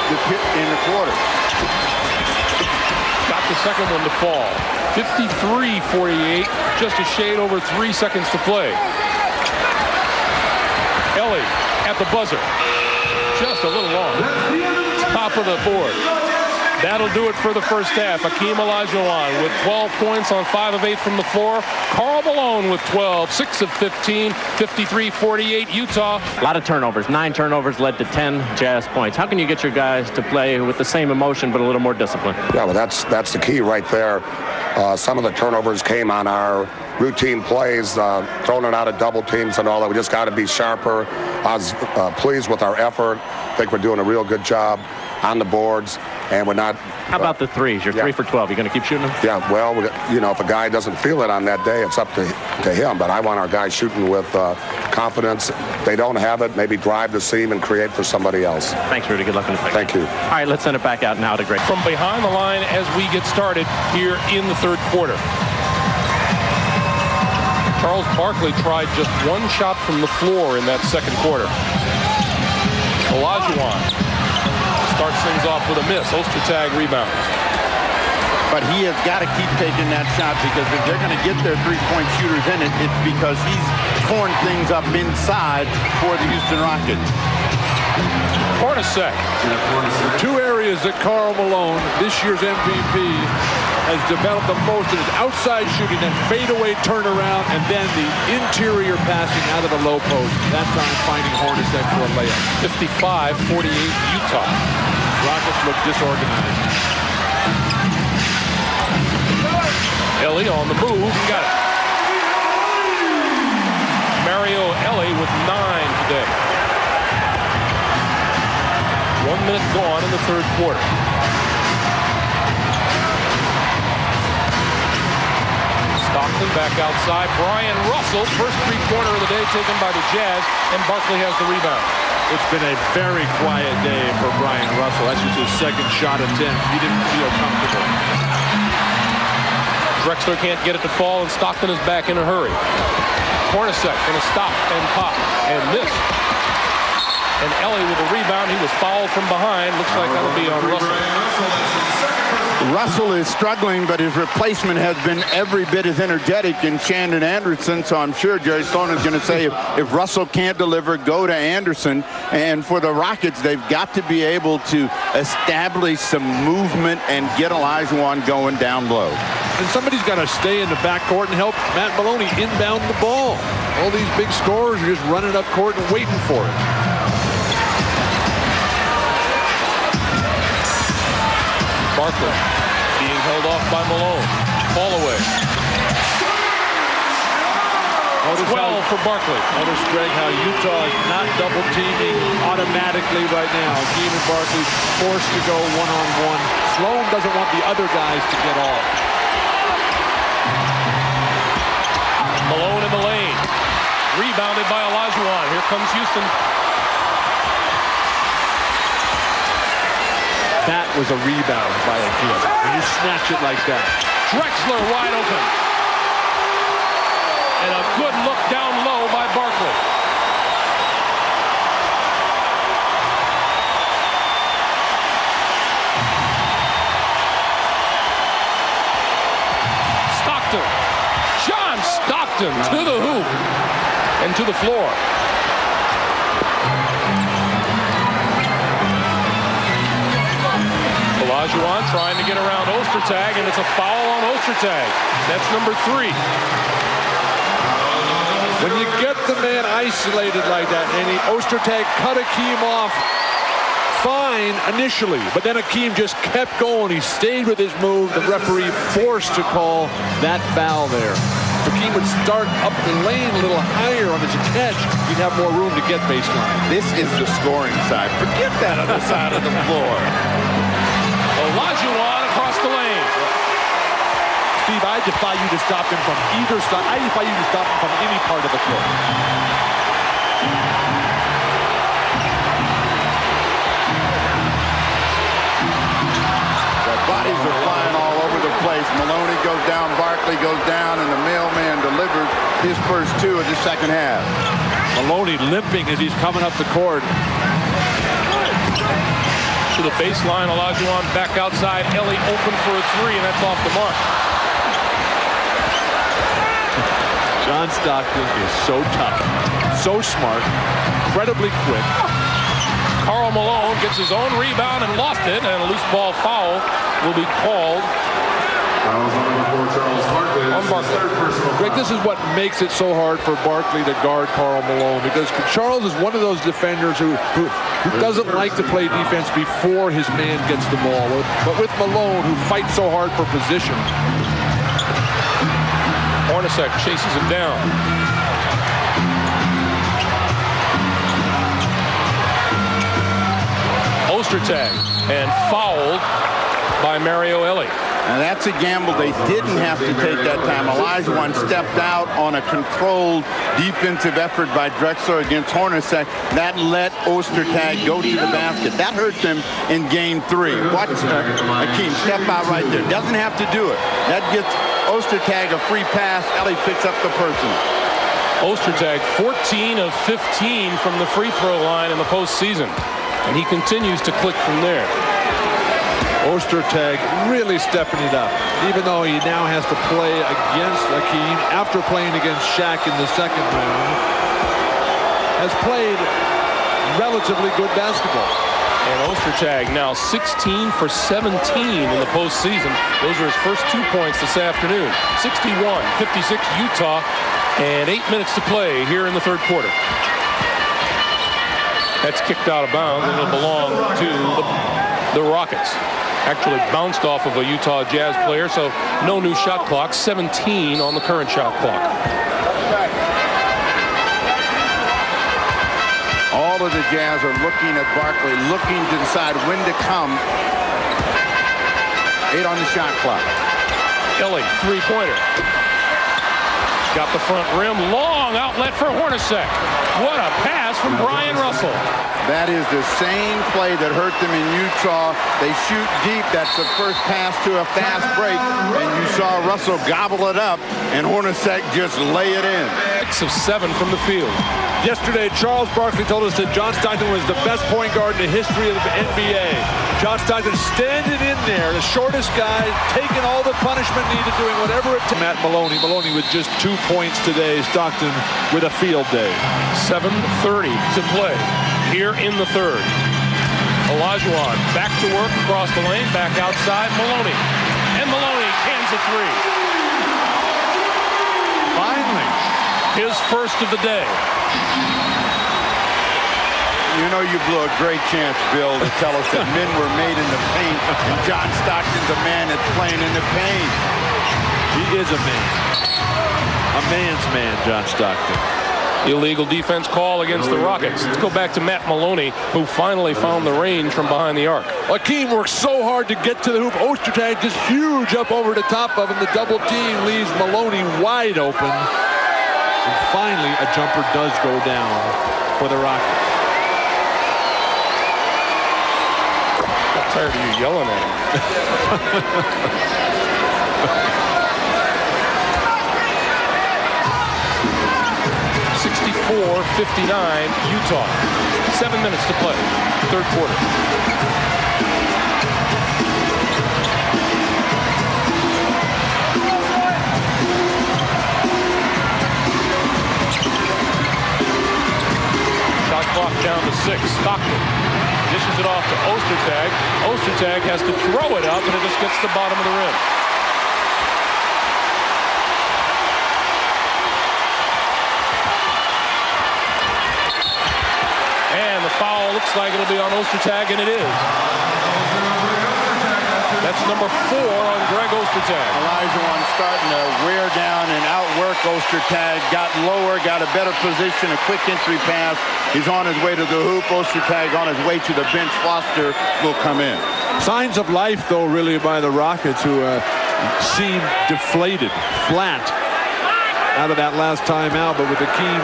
the quarter. Got the second one to fall. 53-48, just a shade over 3 seconds to play. Elie at the buzzer. Just a little long. Top of the board. That'll do it for the first half. Hakeem Olajuwon with 12 points on 5 of 8 from the floor. Karl Malone with 12, 6 of 15, 53-48 Utah. A lot of turnovers. 9 turnovers led to 10 Jazz points. How can you get your guys to play with the same emotion but a little more discipline? Yeah, well, that's the key right there. Some of the turnovers came on our routine plays, throwing it out of double teams and all that. We just got to be sharper. I was pleased with our effort. I think we're doing a real good job on the boards, and we're not. How about the threes? You're 3 for 12. You going to keep shooting them? Yeah, well, if a guy doesn't feel it on that day, it's up to him. But I want our guys shooting with confidence. If they don't have it, maybe drive the seam and create for somebody else. Thanks, Rudy. Good luck in the fight. Thank you. All right, let's send it back out now to Greg. From behind the line as we get started here in the third quarter. Charles Barkley tried just 1 shot from the floor in that second quarter. Olajuwon starts things off with a miss. Ostertag rebounds. But he has got to keep taking that shot, because if they're going to get their 3-point shooters in it, it's because he's torn things up inside for the Houston Rockets. Hornacek. 2 areas that Karl Malone, this year's MVP, has developed the most in his outside shooting, that fadeaway turnaround, and then the interior passing out of the low post. That time finding Hornacek for a layup. 55-48 Utah. Rockets look disorganized. Elie on the move. Got it. Mario Elie with 9 today. 1 minute gone in the third quarter. Stockton back outside. Brian Russell, first 3-pointer of the day taken by the Jazz, and Barkley has the rebound. It's been a very quiet day for Brian Russell. That's just his second shot attempt. He didn't feel comfortable. Drexler can't get it to fall, and Stockton is back in a hurry. Hornacek going to stop and pop and miss. And Elie with a rebound. He was fouled from behind. Looks like that'll be on Russell. Russell is struggling, but his replacement has been every bit as energetic in Shandon Anderson, so I'm sure Jerry Sloan is going to say if Russell can't deliver, go to Anderson. And for the Rockets, they've got to be able to establish some movement and get Olajuwon going down low. And somebody's got to stay in the backcourt and help Matt Maloney inbound the ball. All these big scorers are just running up court and waiting for it. Barkley being held off by Malone. Fall away. 12 for Barkley. Notice, Greg, how Utah is not double teaming automatically right now. Hakeem and Barkley forced to go one-on-one. Sloan doesn't want the other guys to get off. Malone in the lane. Rebounded by Olajuwon. Here comes Houston. That was a rebound by Hakeem. When you snatch it like that. Drexler wide open. And a good look down low by Barkley. Stockton. John Stockton to the hoop and to the floor. Olajuwon trying to get around Ostertag, and it's a foul on Ostertag. That's number 3. When you get the man isolated like that, and Ostertag cut Hakeem off fine initially, but then Hakeem just kept going. He stayed with his move. The referee forced to call that foul there. If Hakeem would start up the lane a little higher on his catch, he'd have more room to get baseline. This is the scoring side. Forget that other side of the floor. Olajuwon across the lane. Steve, I defy you to stop him from either side. I defy you to stop him from any part of the court. The bodies are flying all over the place. Maloney goes down, Barkley goes down, and the mailman delivers his first 2 of the second half. Maloney limping as he's coming up the court. To the baseline, Olajuwon back outside. Ellie open for a 3, and that's off the mark. John Stockton is so tough, so smart, incredibly quick. Karl Malone gets his own rebound and lost it, and a loose ball foul will be called on Barkley. Greg, this is what makes it so hard for Barkley to guard Karl Malone, because Charles is one of those defenders who doesn't like to play defense before his man gets the ball. But with Malone, who fights so hard for position. Hornacek chases him down. Ostertag, and fouled by Mario Ellie. And that's a gamble they didn't have to take that time. Olajuwon stepped out on a controlled defensive effort by Drexler against Hornacek. That let Ostertag go to the basket. That hurt them in game 3. Watch Hakeem step out right there. Doesn't have to do it. That gets Ostertag a free pass. Ellie picks up the person. Ostertag 14 of 15 from the free throw line in the postseason. And he continues to click from there. Ostertag really stepping it up, even though he now has to play against Hakeem after playing against Shaq in the second round. Has played relatively good basketball. And Ostertag now 16 for 17 in the postseason. Those are his first 2 points this afternoon. 61-56 Utah, and 8 minutes to play here in the third quarter. That's kicked out of bounds, and it'll belong to the Rockets. Actually bounced off of a Utah Jazz player, so no new shot clock. 17 on the current shot clock. All of the Jazz are looking at Barkley, looking to decide when to come. 8 on the shot clock. Ellie, three-pointer. Got the front rim. Long outlet for Hornacek. What a pass from Brian Russell. That is the same play that hurt them in Utah. They shoot deep. That's the first pass to a fast break. And you saw Russell gobble it up, and Hornacek just lay it in. 6 of 7 from the field. Yesterday, Charles Barkley told us that John Stockton was the best point guard in the history of the NBA. John Stockton standing in there, the shortest guy, taking all the punishment needed, doing whatever it took. Matt Maloney. Maloney with just 2 points today. Stockton with a field day. 7:30 to play here in the third. Olajuwon back to work across the lane, back outside. Maloney. And Maloney cans a 3. Finally. His first of the day. You know you blew a great chance, Bill, to tell us that men were made in the paint, and John Stockton's a man that's playing in the paint. He is a man. A man's man, John Stockton. Illegal defense call against the Rockets. Let's go back to Matt Maloney, who finally found the range from behind the arc. Akeem works so hard to get to the hoop. Ostertag just huge up over the top of him. The double team leaves Maloney wide open. And finally, a jumper does go down for the Rockets. I'm tired of you yelling at him. 64-59 Utah. 7 minutes to play. Third quarter. Shot clock down to 6. Stockton dishes it off to Ostertag. Ostertag has to throw it up, and it just gets to the bottom of the rim. And the foul looks like it'll be on Ostertag, and it is. That's number 4 on Greg Ostertag. Olajuwon starting to wear down and outwork Ostertag. Got lower, got a better position, a quick entry pass. He's on his way to the hoop. Ostertag on his way to the bench. Foster will come in. Signs of life, though, really, by the Rockets, who seem deflated, flat, out of that last timeout. But with Akeem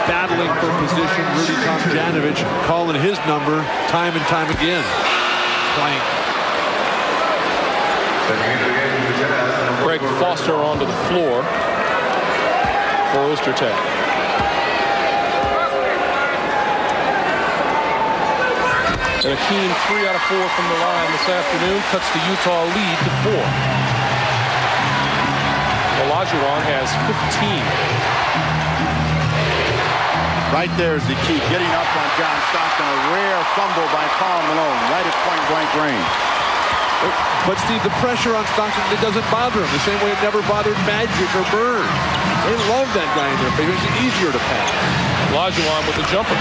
battling for position, Rudy Tomjanovich calling his number time and time again. Playing. Greg Foster onto the floor for Ostertag. And Akeem 3 out of 4 from the line this afternoon cuts the Utah lead to 4. Olajuwon has 15. Right there is the key. Getting up on John Stockton. A rare fumble by Karl Malone right at point-blank range. But, Steve, the pressure on Stockton, it doesn't bother him the same way it never bothered Magic or Bird. They love that guy in their favor. It's easier to pass. Olajuwon with the jumper.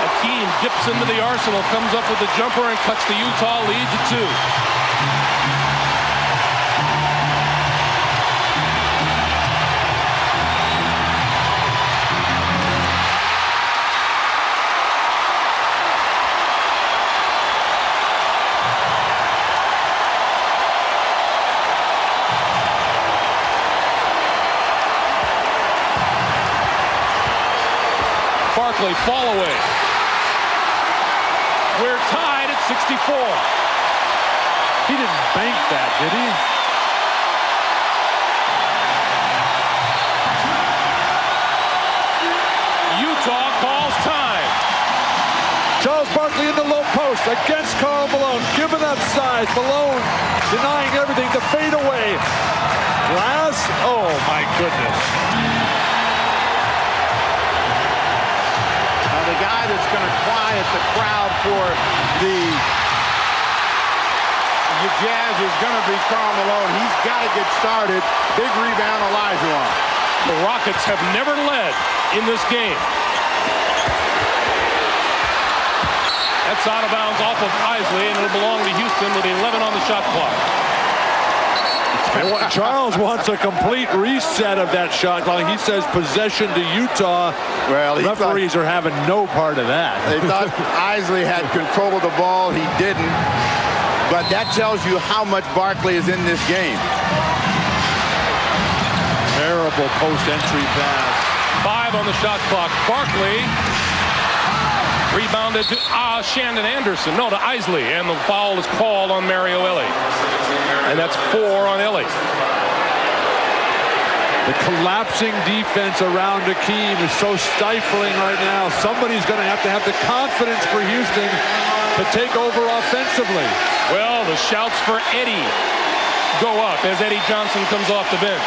Akeem dips into the arsenal, comes up with the jumper, and cuts the Utah lead to 2. Barkley, fall away. We're tied at 64. He didn't bank that, did he? Utah calls time. Charles Barkley in the low post against Karl Malone. Giving up size. Malone denying everything. The fade away. Glass. Oh, my goodness. The guy that's going to quiet the crowd for the Jazz is going to be Karl Malone. He's got to get started. Big rebound, Olajuwon. The Rockets have never led in this game. That's out of bounds off of Isley, and it'll belong to Houston with 11 on the shot clock. Charles wants a complete reset of that shot clock. He says possession to Utah. Well, referees are having no part of that. They thought Isley had control of the ball. He didn't. But that tells you how much Barkley is in this game. Terrible post-entry pass. 5 on the shot clock. Barkley rebounded to Shandon Anderson. No, to Isley. And the foul is called on Mario Elie. And that's 4 on Elie. The collapsing defense around Akeem is so stifling right now. Somebody's going to have the confidence for Houston to take over offensively. Well, the shouts for Eddie go up as Eddie Johnson comes off the bench.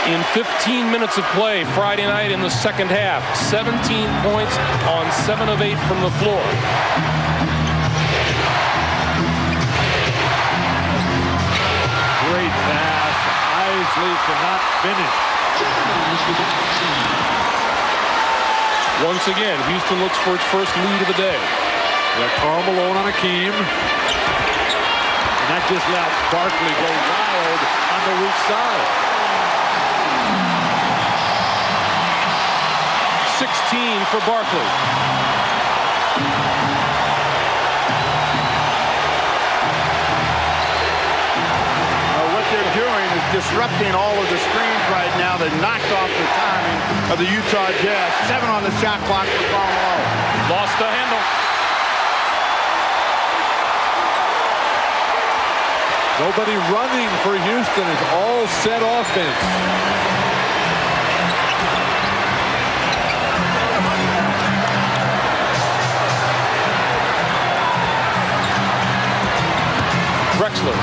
In 15 minutes of play Friday night in the second half, 17 points on 7 of 8 from the floor. Great pass. Isley cannot finish. Once again, Houston looks for its first lead of the day. Yeah, Karl Malone on Akeem. just let Barkley go wild on the weak side. 16 for Barkley. What they're doing is disrupting all of the screens right now. They knocked off the timing of the Utah Jazz. 7 on the shot clock for Karl Malone. Lost the handle. Nobody running for Houston. It's all set offense. Drexler.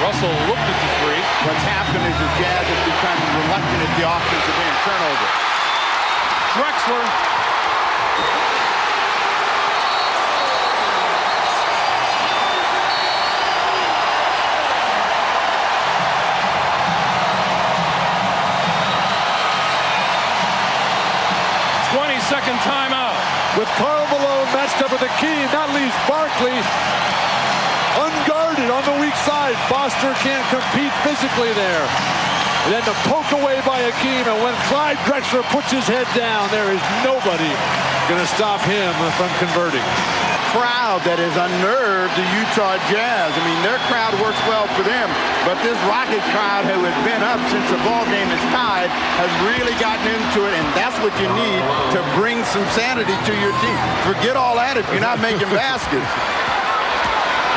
Russell looked at the three. What's happened is the Jazz have become reluctant at the offensive end. Turnover. Drexler. Second timeout. With Karl Malone matched up with the key, that leaves Barkley unguarded on the weak side. Foster can't compete physically there. And then the poke away by Hakeem, and when Clyde Drexler puts his head down, there is nobody going to stop him from converting. Crowd that has unnerved the Utah Jazz. I mean, their crowd works well for them, but this Rocket crowd who has been up since the ball game is tied has really gotten into it, and that's what you need to bring some sanity to your team. Forget all that if you're not making baskets.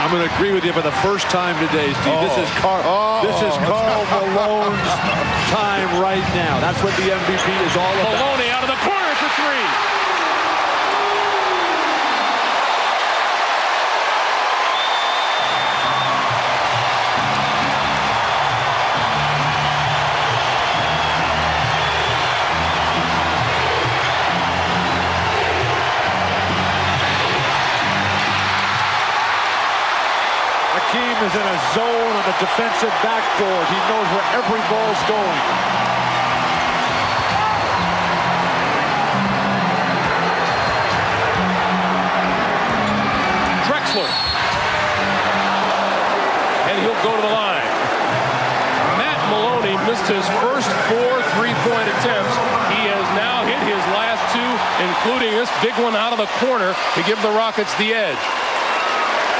I'm going to agree with you for the first time today, Steve. This is Karl Malone's time right now. That's what the MVP is all about. Maloney out of the corner for three. Hakeem is in a zone on the defensive backboard. He knows where every ball's going. Drexler. And he'll go to the line. Matt Maloney missed his first 4 3-point attempts. He has now hit his last 2, including this big one out of the corner to give the Rockets the edge.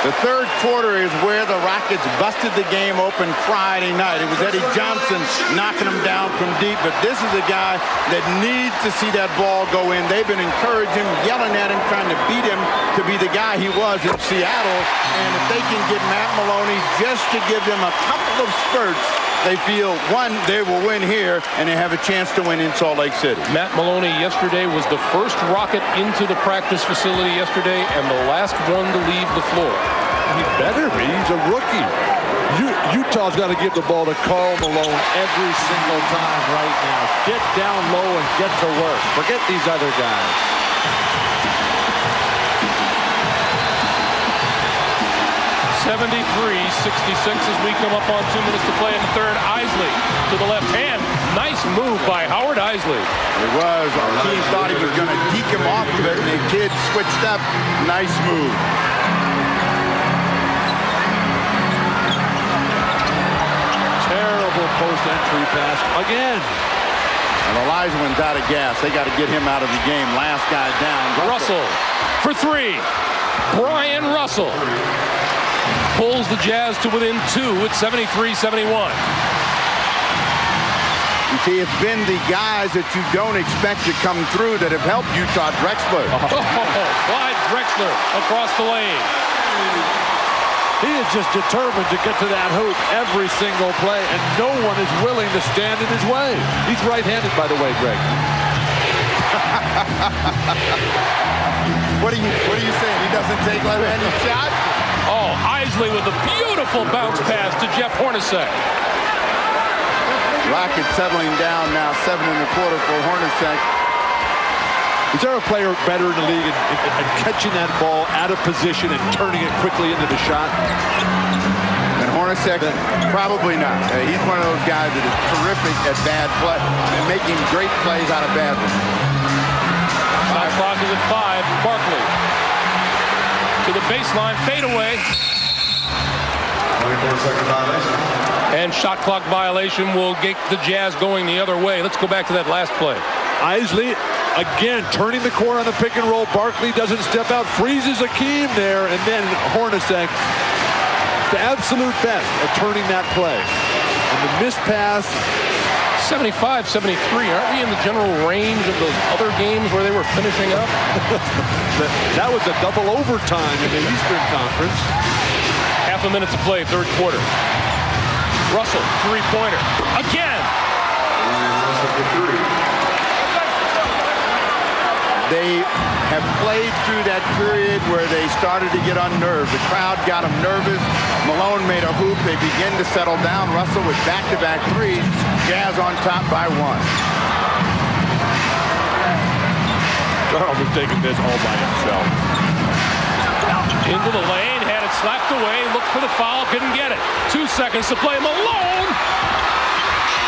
The third quarter is where the Rockets busted the game open Friday night. It was Eddie Johnson knocking them down from deep, but this is a guy that needs to see that ball go in. They've been encouraging him, yelling at him, trying to beat him to be the guy he was in Seattle. And if they can get Matt Maloney just to give them a couple of spurts, they feel, one, they will win here, and they have a chance to win in Salt Lake City. Matt Maloney yesterday was the first Rocket into the practice facility yesterday and the last one to leave the floor. He better be. He's a rookie. Utah's got to give the ball to Karl Malone every single time right now. Get down low and get to work. Forget these other guys. .73-66 as we come up on 2 minutes to play in the third. Isley to the left hand. Nice move by Howard Isley. It was. Our team thought he was going to deke him off of it, and the kid switched up. Nice move. Terrible post-entry pass again. And Olajuwon's out of gas. They got to get him out of the game. Last guy down. Russell for 3. Brian Russell pulls the Jazz to within 2 at 73-71. You see, it's been the guys that you don't expect to come through that have helped Utah. Drexler. Clyde Drexler across the lane. He is just determined to get to that hoop every single play, and no one is willing to stand in his way. He's right-handed, by the way, Greg. What are you saying? He doesn't take left-handed shots? Oh, Isley with a beautiful bounce pass to Jeff Hornacek. Rockets settling down now, 7 1/4 for Hornacek. Is there a player better in the league at catching that ball out of position and turning it quickly into the shot? And Hornacek, probably not. He's one of those guys that is terrific at bad play and making great plays out of bad ones. Shot clock is at 5. Barkley to the baseline, fade away. 24-second violation. And shot clock violation will get the Jazz going the other way. Let's go back to that last play. Isley again turning the corner on the pick and roll. Barkley doesn't step out, freezes Akeem there, and then Hornacek, the absolute best at turning that play. And the missed pass. 75-73. Aren't we in the general range of those other games where they were finishing up? That was a double overtime in the Eastern Conference. Half a minute to play, third quarter. Russell, three-pointer. Again! They have played through that period where they started to get unnerved. The crowd got them nervous. Malone made a hoop. They begin to settle down. Russell with back-to-back threes. Jazz on top by 1. Charles is taking this all by himself. Into the lane, had it slapped away, looked for the foul, couldn't get it. 2 seconds to play. Malone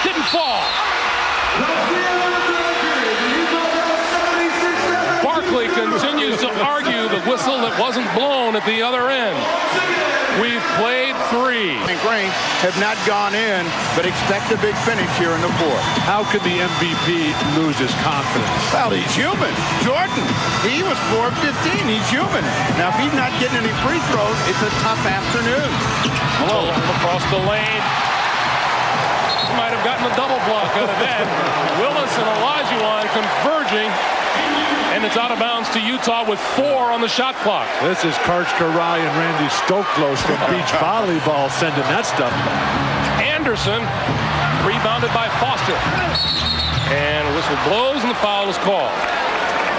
didn't fall. Barkley continues to argue the whistle that wasn't blown at the other end. We've played 3. Green have not gone in, but expect a big finish here in the 4th. How could the MVP lose his confidence? Well, he's human. Jordan, he was 4 of 15. He's human. Now, if he's not getting any free throws, it's a tough afternoon. Malone across the lane. Might have gotten a double block out of that. Willis and Olajuwon converging. And it's out of bounds to Utah with 4 on the shot clock. This is Karch Karai and Randy Stoklos from beach volleyball sending that stuff. Anderson rebounded by Foster. And a whistle blows and the foul is called.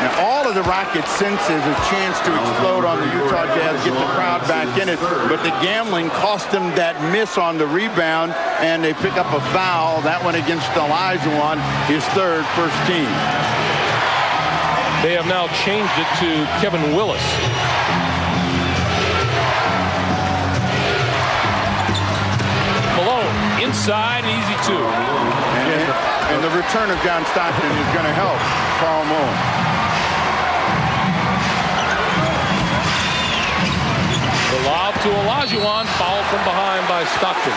Now, all of the Rockets sense is a chance to explode on the Utah Jazz, get the crowd back in it, but the gambling cost them that miss on the rebound, and they pick up a foul. That one against Olajuwon, his 3rd, first team. They have now changed it to Kevin Willis. Malone inside, easy 2. And the return of John Stockton is going to help Karl Malone. The lob to Olajuwon, fouled from behind by Stockton.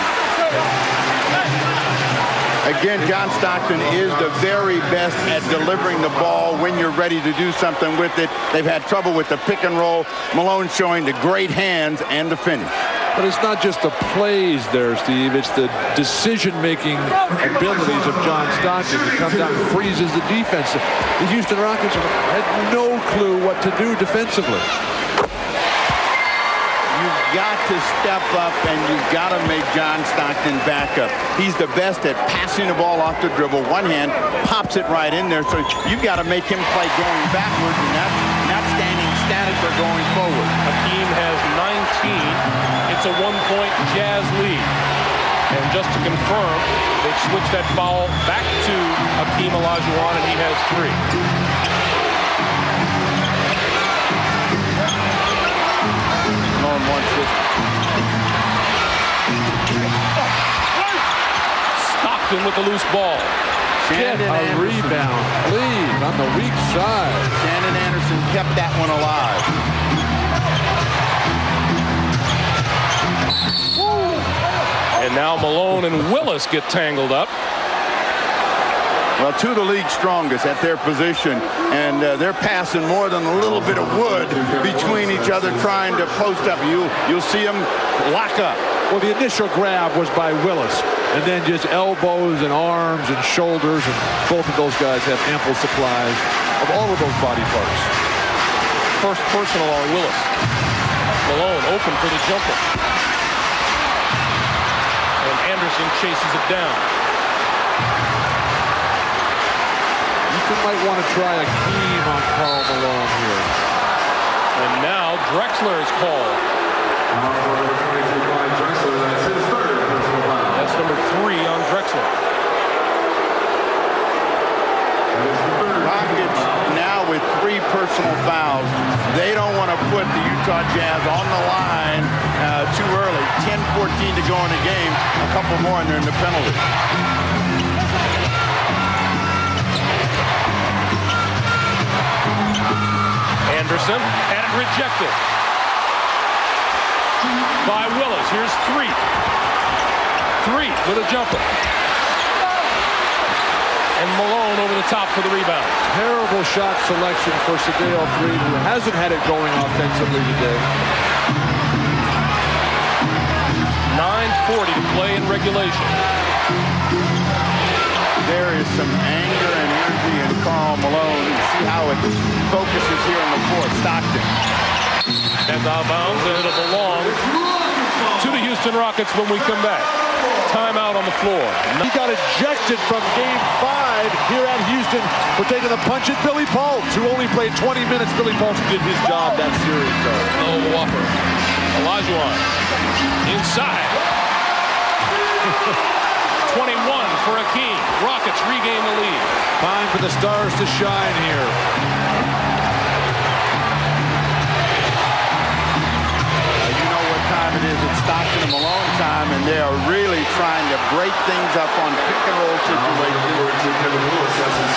Again, John Stockton is the very best at delivering the ball when you're ready to do something with it. They've had trouble with the pick and roll. Malone showing the great hands and the finish. But it's not just the plays there, Steve. It's the decision-making abilities of John Stockton. He comes out and freezes the defense. The Houston Rockets had no clue what to do defensively. You've got to step up, and you've got to make John Stockton back up. He's the best at passing the ball off the dribble. One hand, pops it right in there. So you've got to make him play going backwards and not standing static or going forward. Akeem has 19. It's a 1-point Jazz lead. And just to confirm, they've switched that foul back to Akeem Olajuwon, and he has 3. Stockton with the loose ball. Get a rebound, please, on the weak side. Shannon Anderson kept that one alive. And now Malone and Willis get tangled up. Well, 2 of the league's strongest at their position, and they're passing more than a little bit of wood between each other trying to post up. You'll see them lock up. Well, the initial grab was by Willis, and then just elbows and arms and shoulders, and both of those guys have ample supplies of all of those body parts. First personal on Willis. Malone open for the jumper. And Anderson chases it down. You might want to try a Akeem on Karl Malone here. And now Drexler is called. That's number 3 on Drexler. Rockets now with 3 personal fouls. They don't want to put the Utah Jazz on the line too early. 10-14 to go in the game. A couple more and they're in the penalty. Anderson had it rejected by Willis. Here's three with a jumper. And Malone over the top for the rebound. Terrible shot selection for Sedale Freed, who hasn't had it going offensively today. 9:40 to play in regulation. There is some anger and energy in Karl Malone. You see how it focuses here on the floor. Stockton. And out of bounds, and it'll belong to the Houston Rockets when we come back. Timeout on the floor. He got ejected from Game 5 here at Houston for taking a punch at Billy Paultz, who only played 20 minutes. Billy Paultz did his job that series, though. Oh, Whopper. Olajuwon inside. 21 for Akeem. Rockets regain the lead. Time for the stars to shine here. You know what time it is. It's Stockton and Malone time, and they are really trying to break things up on pick-and-roll situations.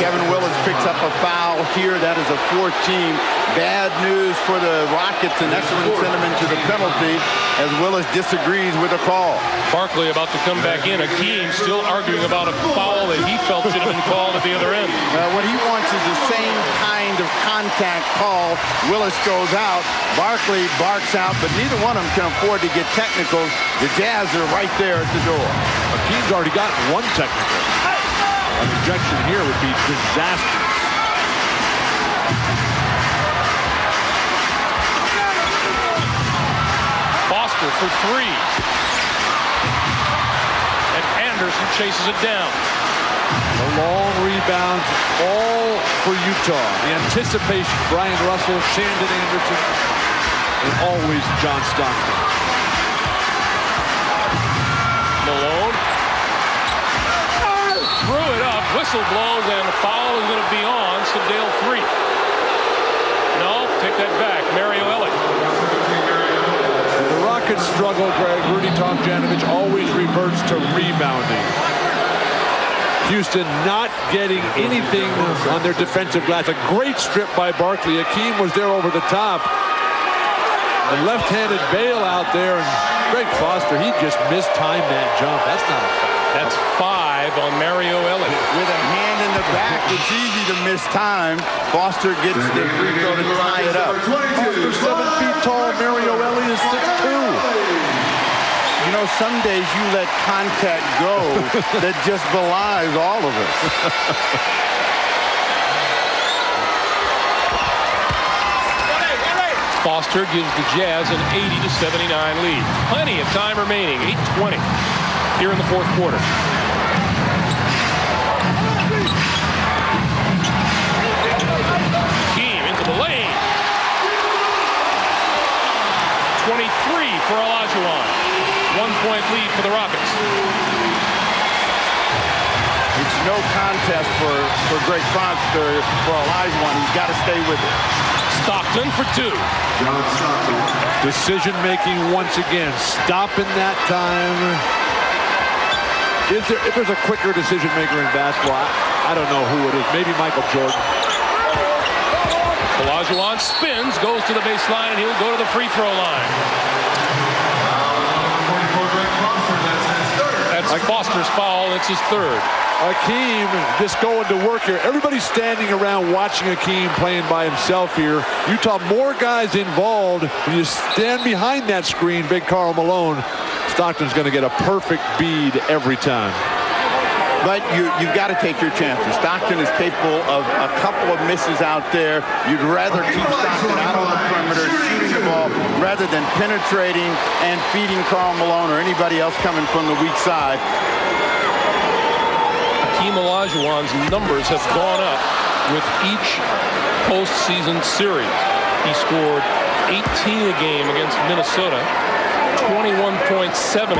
Kevin Willis picks up a foul here. That is a 4-team. Bad news for the Rockets, and that's going to send them into the penalty as Willis disagrees with the call. Barkley about to come back in. Akeem still arguing about a foul that he felt should have been called at the other end. What he wants is the same kind of contact call. Willis goes out. Barkley barks out, but neither one of them can afford to get technicals. The Jazz are right there at the door. Akeem's already gotten one technical. An ejection here would be disastrous. Foster for three. And Anderson chases it down. The long rebounds, all for Utah. The anticipation, Brian Russell, Shandon Anderson, and always John Stockton. Malone threw it up, whistle blows, and the foul is going to be on Sedale Freed. No, take that back. Mario Elliott. The Rockets struggle, Greg. Rudy Tomjanovich always reverts to rebounding. Houston not getting anything on their defensive glass. A great strip by Barkley. Akeem was there over the top. The left-handed bail out there, and Greg Foster, he just mistimed that jump. That's not a foul. That's 5 on Mario Elliott. With a hand in the back, it's easy to miss time. Foster gets the free throw to tie it up. Foster 7 feet tall. Mario Elliott is 6'2". You know, some days you let contact go that just belies all of us. Foster gives the Jazz an 80-79 lead. Plenty of time remaining. 8:20 here in the fourth quarter. Akeem into the lane. 23 for Olajuwon. 1-point lead for the Rockets. It's no contest for Greg Foster for Olajuwon. He's got to stay with it. Stockton for 2. Decision making once again. Stopping that time. If there's a quicker decision maker in basketball, I don't know who it is. Maybe Michael Jordan. Olajuwon spins, goes to the baseline, and he'll go to the free throw line. That's Foster's foul. It's his 3rd. Akeem just going to work here. Everybody's standing around watching Akeem playing by himself here. Utah, more guys involved. When you stand behind that screen, big Karl Malone, Stockton's going to get a perfect bead every time. But you've got to take your chances. Stockton is capable of a couple of misses out there. You'd rather keep Stockton out on the perimeter, shooting the ball, rather than penetrating and feeding Karl Malone or anybody else coming from the weak side. Akeem Olajuwon's numbers have gone up with each postseason series. He scored 18 a game against Minnesota, 21.7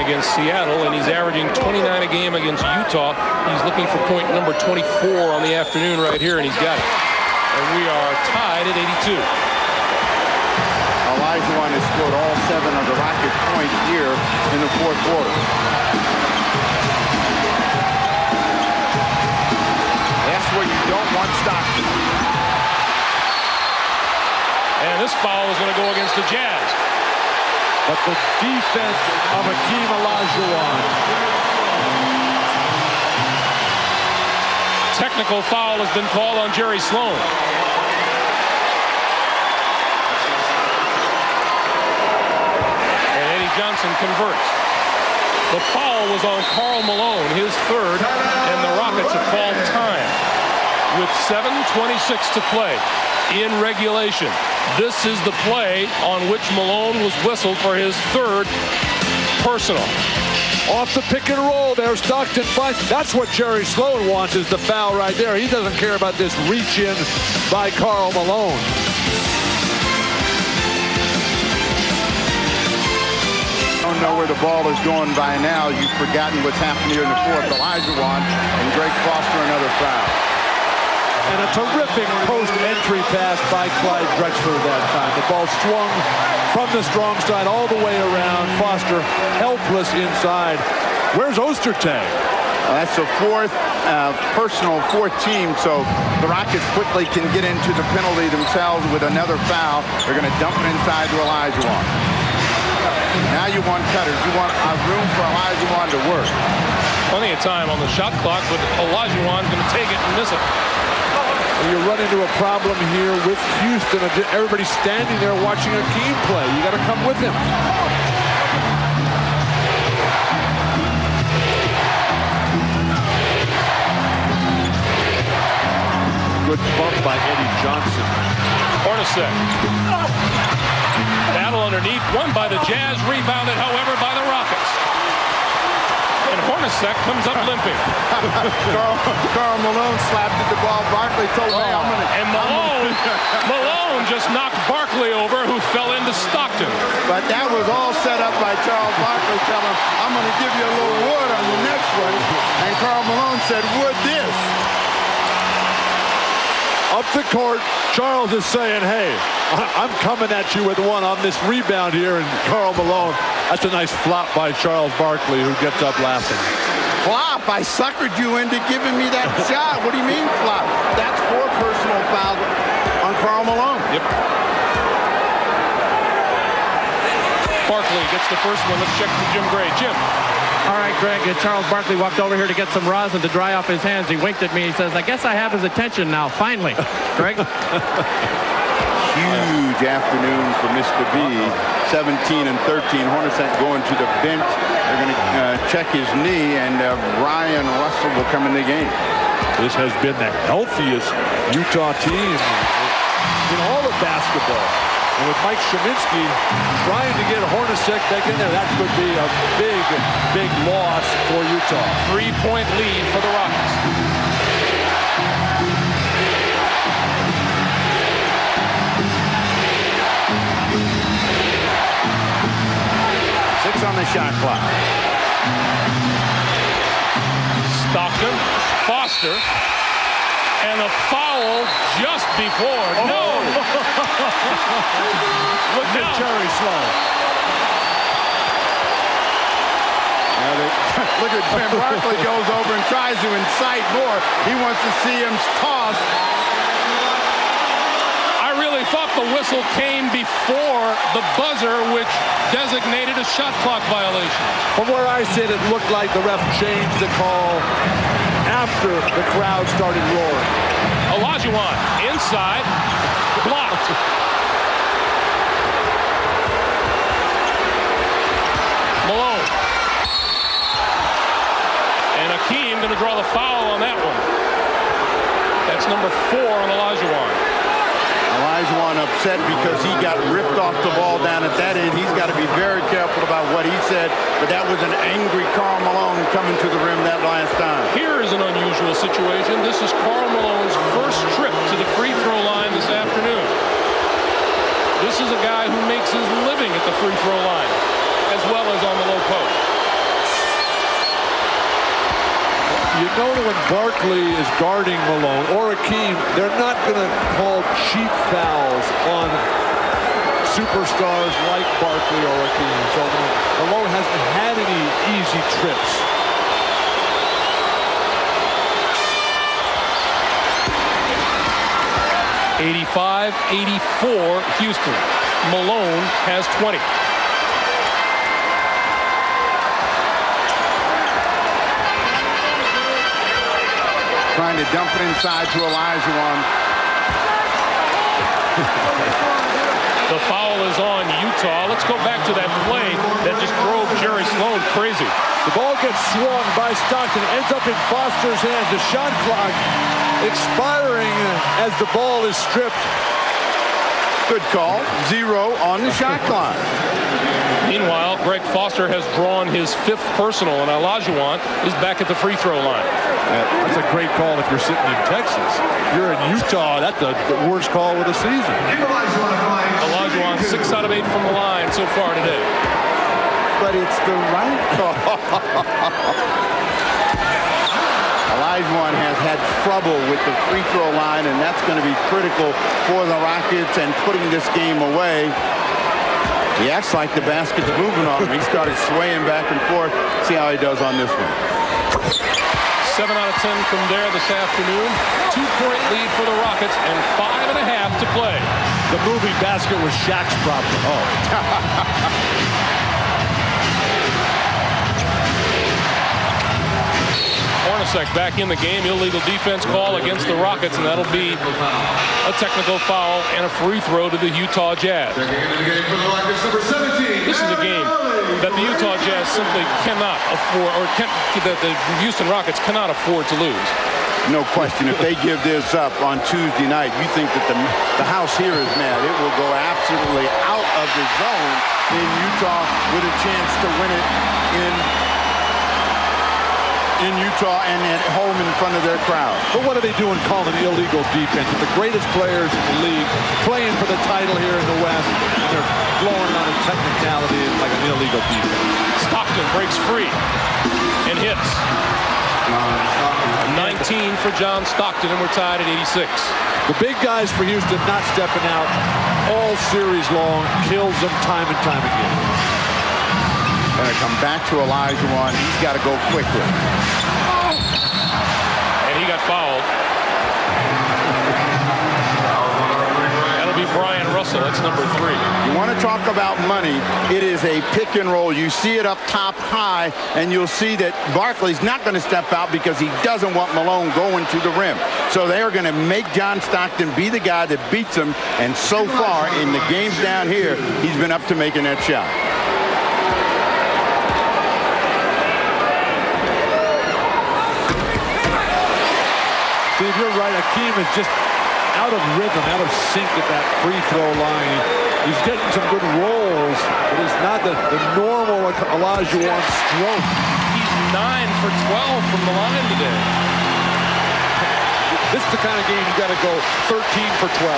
against Seattle, and he's averaging 29 a game against Utah. He's looking for point number 24 on the afternoon right here, and he's got it. And we are tied at 82. Olajuwon has scored all 7 of the Rockets' points here in the fourth quarter. That's where you don't want Stockton. And this foul is going to go against the Jazz. But the defense of Hakeem Olajuwon. Technical foul has been called on Jerry Sloan. And Eddie Johnson converts. The foul was on Karl Malone, his third, and the Rockets have called time with 7:26 to play in regulation. This is the play on which Malone was whistled for his third personal. Off the pick and roll there, Stockton finds. That's what Jerry Sloan wants, is the foul right there. He doesn't care about this reach in by Karl Malone. Don't know where the ball is going by now. You've forgotten what's happened here in the fourth. Olajuwon and Greg Foster, another foul. And a terrific post-entry pass by Clyde Drexler that time. The ball swung from the strong side all the way around. Foster helpless inside. Where's Ostertag? That's the fourth personal, fourth team, so the Rockets quickly can get into the penalty themselves with another foul. They're going to dump it inside to Olajuwon. Now you want cutters. You want room for Olajuwon to work. Plenty of time on the shot clock, but Olajuwon's going to take it and miss it. You run into a problem here with Houston. Everybody's standing there watching Hakeem play. You got to come with him. Good bump by Eddie Johnson. Hornacek. Battle underneath, won by the Jazz, rebounded, however, by the Rockets. And Hornacek comes up limping. Karl Malone slapped at the ball. Barkley told me, I'm going to... And Malone just knocked Barkley over, who fell into Stockton. But that was all set up by Charles Barkley telling him, I'm going to give you a little wood on the next one. And Karl Malone said, wood this. Up the court, Charles is saying, hey, I'm coming at you with one on this rebound here. And Karl Malone, that's a nice flop by Charles Barkley, who gets up laughing. Flop? I suckered you into giving me that shot. What do you mean flop? That's 4 personal fouls on Karl Malone. Yep. Barkley gets the first one. Let's check with Jim Gray. Jim. All right, Greg, Charles Barkley walked over here to get some rosin to dry off his hands. He winked at me. He says, I guess I have his attention now, finally. Greg? Huge afternoon for Mr. B. 17 and 13. Hornacek going to the bench. They're going to check his knee, and Ryan Russell will come in the game. This has been the healthiest Utah team in all of basketball. And with Mike Sheminsky trying to get Hornacek back in there, that could be a big, big loss for Utah. 3-point lead for the Rockets. On the shot clock. Stockton, Foster, and a foul just before. Oh. No! Look at Jerry Sloan. Look at Jim Barkley goes over and tries to incite more. He wants to see him toss. I really thought the whistle came before the buzzer, which designated a shot clock violation. From where I sit, it looked like the ref changed the call after the crowd started roaring. Olajuwon inside, blocked. Malone. And Hakeem going to draw the foul on that one. That's number 4 on Olajuwon. Olajuwon upset because he got ripped off the ball down at that end. He's got to be very careful about what he said, but that was an angry Karl Malone coming to the rim that last time. Here is an unusual situation. This is Karl Malone's first trip to the free throw line this afternoon. This is a guy who makes his living at the free throw line, as well as on the low post. You know that when Barkley is guarding Malone or Hakeem, they're not going to call cheap fouls on superstars like Barkley or Akeem. So Malone hasn't had any easy trips. '85-84 Houston. Malone has 20. Trying to dump it inside to Olajuwon. The foul is on Utah. Let's go back to that play that just drove Jerry Sloan crazy. The ball gets swung by Stockton, ends up in Foster's hands. The shot clock expiring as the ball is stripped. Good call. 0 on the shot clock. Meanwhile, Greg Foster has drawn his 5th personal, and Olajuwon is back at the free throw line. That's a great call if you're sitting in Texas. If you're in Utah, that's the worst call of the season. Olajuwon 6 out of 8 from the line so far today. But it's the right call. Olajuwon has had trouble with the free throw line, and that's going to be critical for the Rockets and putting this game away. He acts like the basket's moving on him. He started swaying back and forth. See how he does on this one. 7 out of 10 from there this afternoon. 2-point lead for the Rockets and 5.5 to play. The moving basket was Shaq's problem. Hornacek back in the game. Illegal defense call against the Rockets, and that'll be a technical foul and a free throw to the Utah Jazz. This is a game that the Utah Jazz simply cannot afford, or that the Houston Rockets cannot afford to lose. No question. If they give this up on Tuesday night, you think that the house here is mad. It will go absolutely out of the zone in Utah with a chance to win it in Utah and at home in front of their crowd. But what are they doing calling illegal defense? With the greatest players in the league playing for the title here in the West, and they're blowing on a technicality like an illegal defense. Stockton breaks free and hits. 19 for John Stockton, and we're tied at 86. The big guys for Houston not stepping out all series long, kills them time and time again. Going to come back to Olajuwon. He's got to go quickly. And he got fouled. That'll be Brian Russell. That's number 3. You want to talk about money, it is a pick and roll. You see it up top high, and you'll see that Barkley's not going to step out because he doesn't want Malone going to the rim. So they are going to make John Stockton be the guy that beats him, and so far in the games down here, he's been up to making that shot. Steve, you're right. Akeem is just out of rhythm, out of sync at that free throw line. He's getting some good rolls, but it's not the normal Olajuwon stroke. He's 9 for 12 from the line today. This is the kind of game you got to go 13 for 12.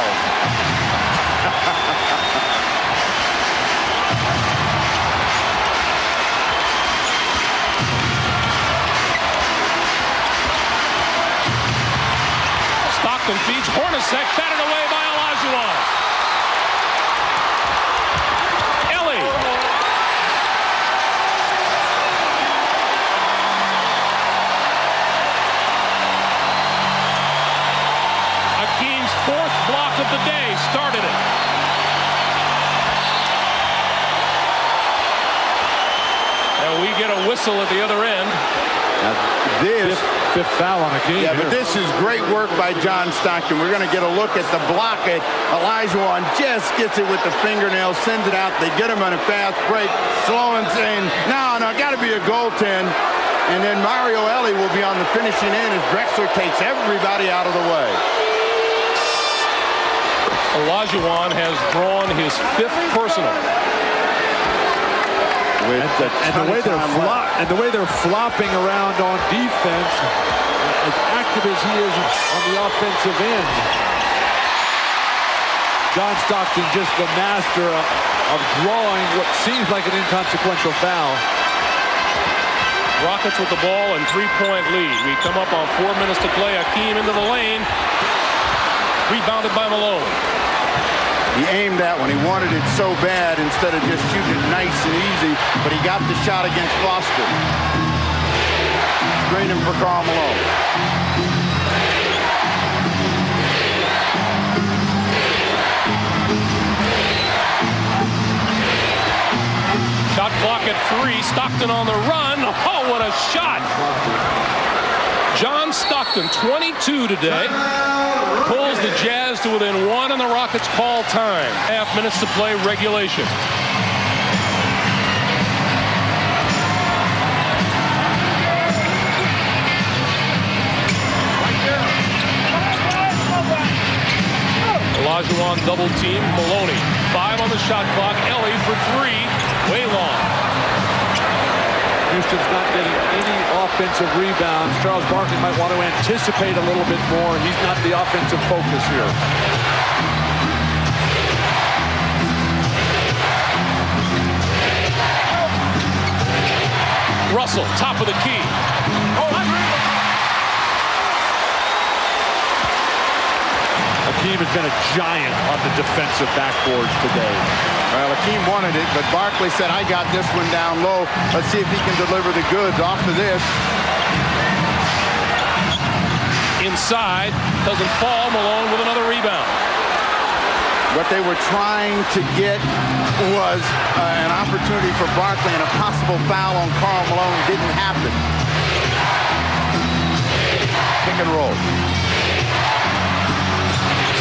Stockton feeds Hornacek, batted away by Olajuwon. Ellie. Akeem's 4th block of the day started it. And we get a whistle at the other end. Now, this fifth foul on Akeem. Yeah, but this is great work by John Stockton. We're going to get a look at the block. Olajuwon just gets it with the fingernail, sends it out. They get him on a fast break. Sloan saying, no, got to be a goaltend. And then Mario Ellie will be on the finishing end as Drexler takes everybody out of the way. Olajuwon has drawn his 5th personal. And the way they're flopping around on defense, as active as he is on the offensive end, John Stockton just the master of drawing what seems like an inconsequential foul. Rockets with the ball and 3-point lead. We come up on 4 minutes to play. Akeem into the lane. Rebounded by Malone. He aimed that one. He wanted it so bad instead of just shooting it nice and easy, but he got the shot against Foster. Screening for Karl Malone. Shot clock at 3. Stockton on the run. Oh, what a shot! John Stockton, 22 today, pulls the Jazz to within 1, and the Rockets call time. 1/2 minutes to play regulation. Olajuwon double team. Maloney. 5 on the shot clock. Ellie for 3. Way long. Houston's not getting any offensive rebounds. Charles Barkley might want to anticipate a little bit more. He's not the offensive focus here. Russell, top of the key. Hakeem has been a giant on the defensive backboards today. Well, Hakeem wanted it, but Barkley said, I got this one down low. Let's see if he can deliver the goods off of this. Inside, doesn't fall. Malone with another rebound. What they were trying to get was an opportunity for Barkley, and a possible foul on Karl Malone didn't happen. Pick and roll.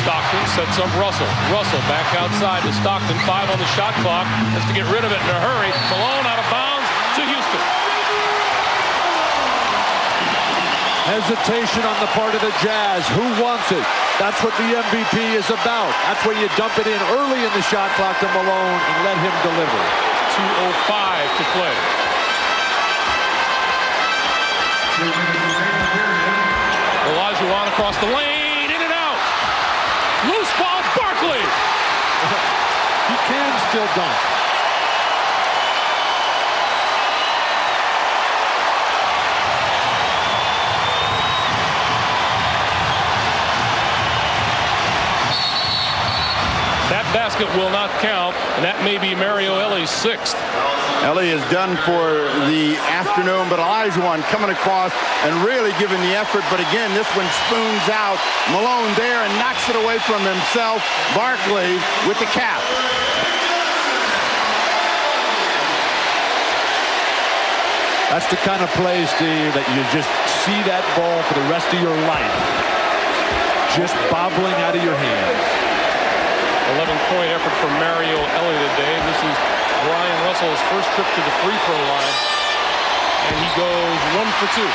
Stockton sets up Russell. Russell back outside to Stockton. 5 on the shot clock. Has to get rid of it in a hurry. Malone out of bounds to Houston. Hesitation on the part of the Jazz. Who wants it? That's what the MVP is about. That's where you dump it in early in the shot clock to Malone and let him deliver. 2:05 to play. Olajuwon across the lane. Loose ball, Barkley. He can still dunk. That basket will not count, and that may be Mario Ellie's 6th. Ellie is done for the afternoon, but Olajuwon coming across and really giving the effort. But again, this one spoons out. Malone there and knocks it away from himself. Barkley with the cap. That's the kind of play, Steve, that you just see that ball for the rest of your life. Just bobbling out of your hands. 11-point effort from Mario Ellie today. This is Brian Russell's first trip to the free throw line, and he goes 1 for 2.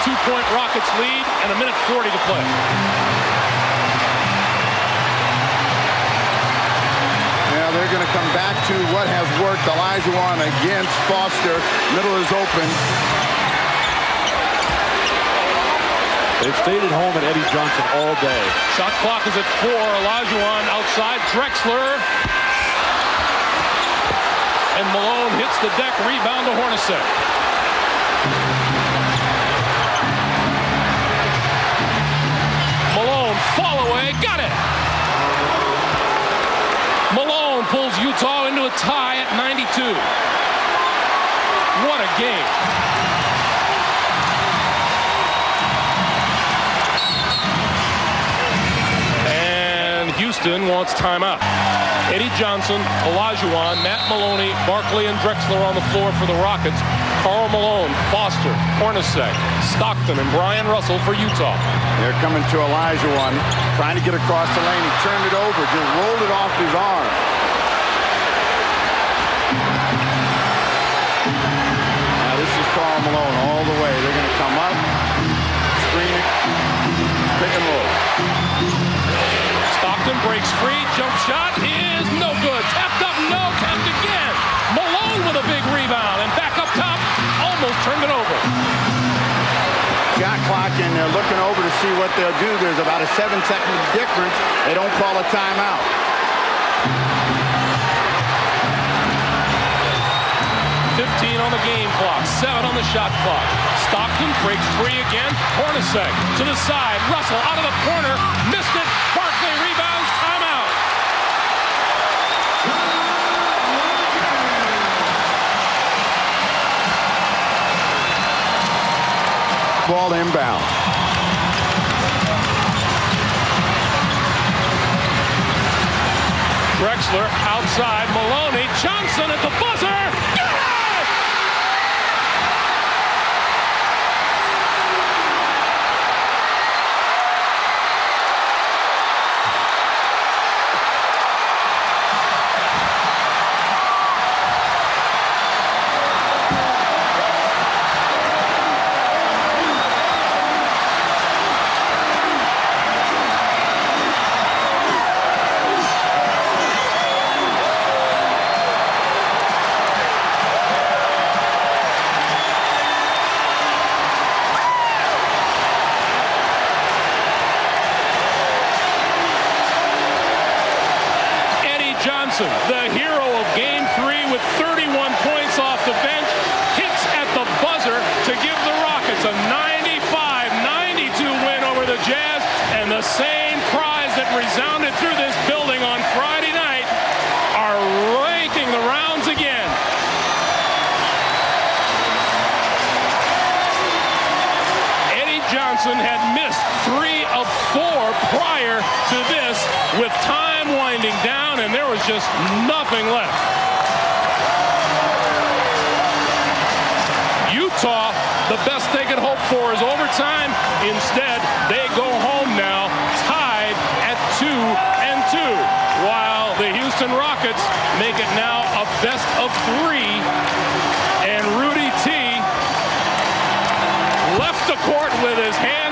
2-point Rockets lead and 1:40 to play. Now they're going to come back to what has worked. Olajuwon against Foster. Middle is open. They've stayed at home at Eddie Johnson all day. Shot clock is at 4. Olajuwon outside. Drexler. And Malone hits the deck. Rebound to Hornacek. Malone, fall away. Got it. Malone pulls Utah into a tie at 92. What a game. Houston wants timeout. Eddie Johnson, Olajuwon, Matt Maloney, Barkley, and Drexler on the floor for the Rockets. Karl Malone, Foster, Hornacek, Stockton, and Brian Russell for Utah. They're coming to Olajuwon, trying to get across the lane. He turned it over, just rolled it off his arm. Now this is Karl Malone all the way. They're going to come up, screen it, pick and roll. Stockton breaks free. Jump shot is no good. Tapped up, no. Tapped again. Malone with a big rebound. And back up top. Almost turned it over. Shot clock, and they're looking over to see what they'll do. There's about a 7-second difference. They don't call a timeout. 15 on the game clock. 7 on the shot clock. Stockton breaks free again. Hornacek to the side. Russell out of the corner. Missed it. Barkley rebounds. Timeout. Ball inbound. Drexler outside. Maloney. Johnson at the buzzer. Got it! Johnson, the hero of Game 3 with 31 points off the bench, hits at the buzzer to give the Rockets a 95-92 win over the Jazz, and the same cries that resounded through this building on Friday night are making the rounds again. Eddie Johnson had missed 3 of 4 prior to this, with time winding down, and there was just nothing left. Utah, the best they could hope for is overtime. Instead, they go home now, tied at 2-2, while the Houston Rockets make it now a best of 3, and Rudy T left the court with his hand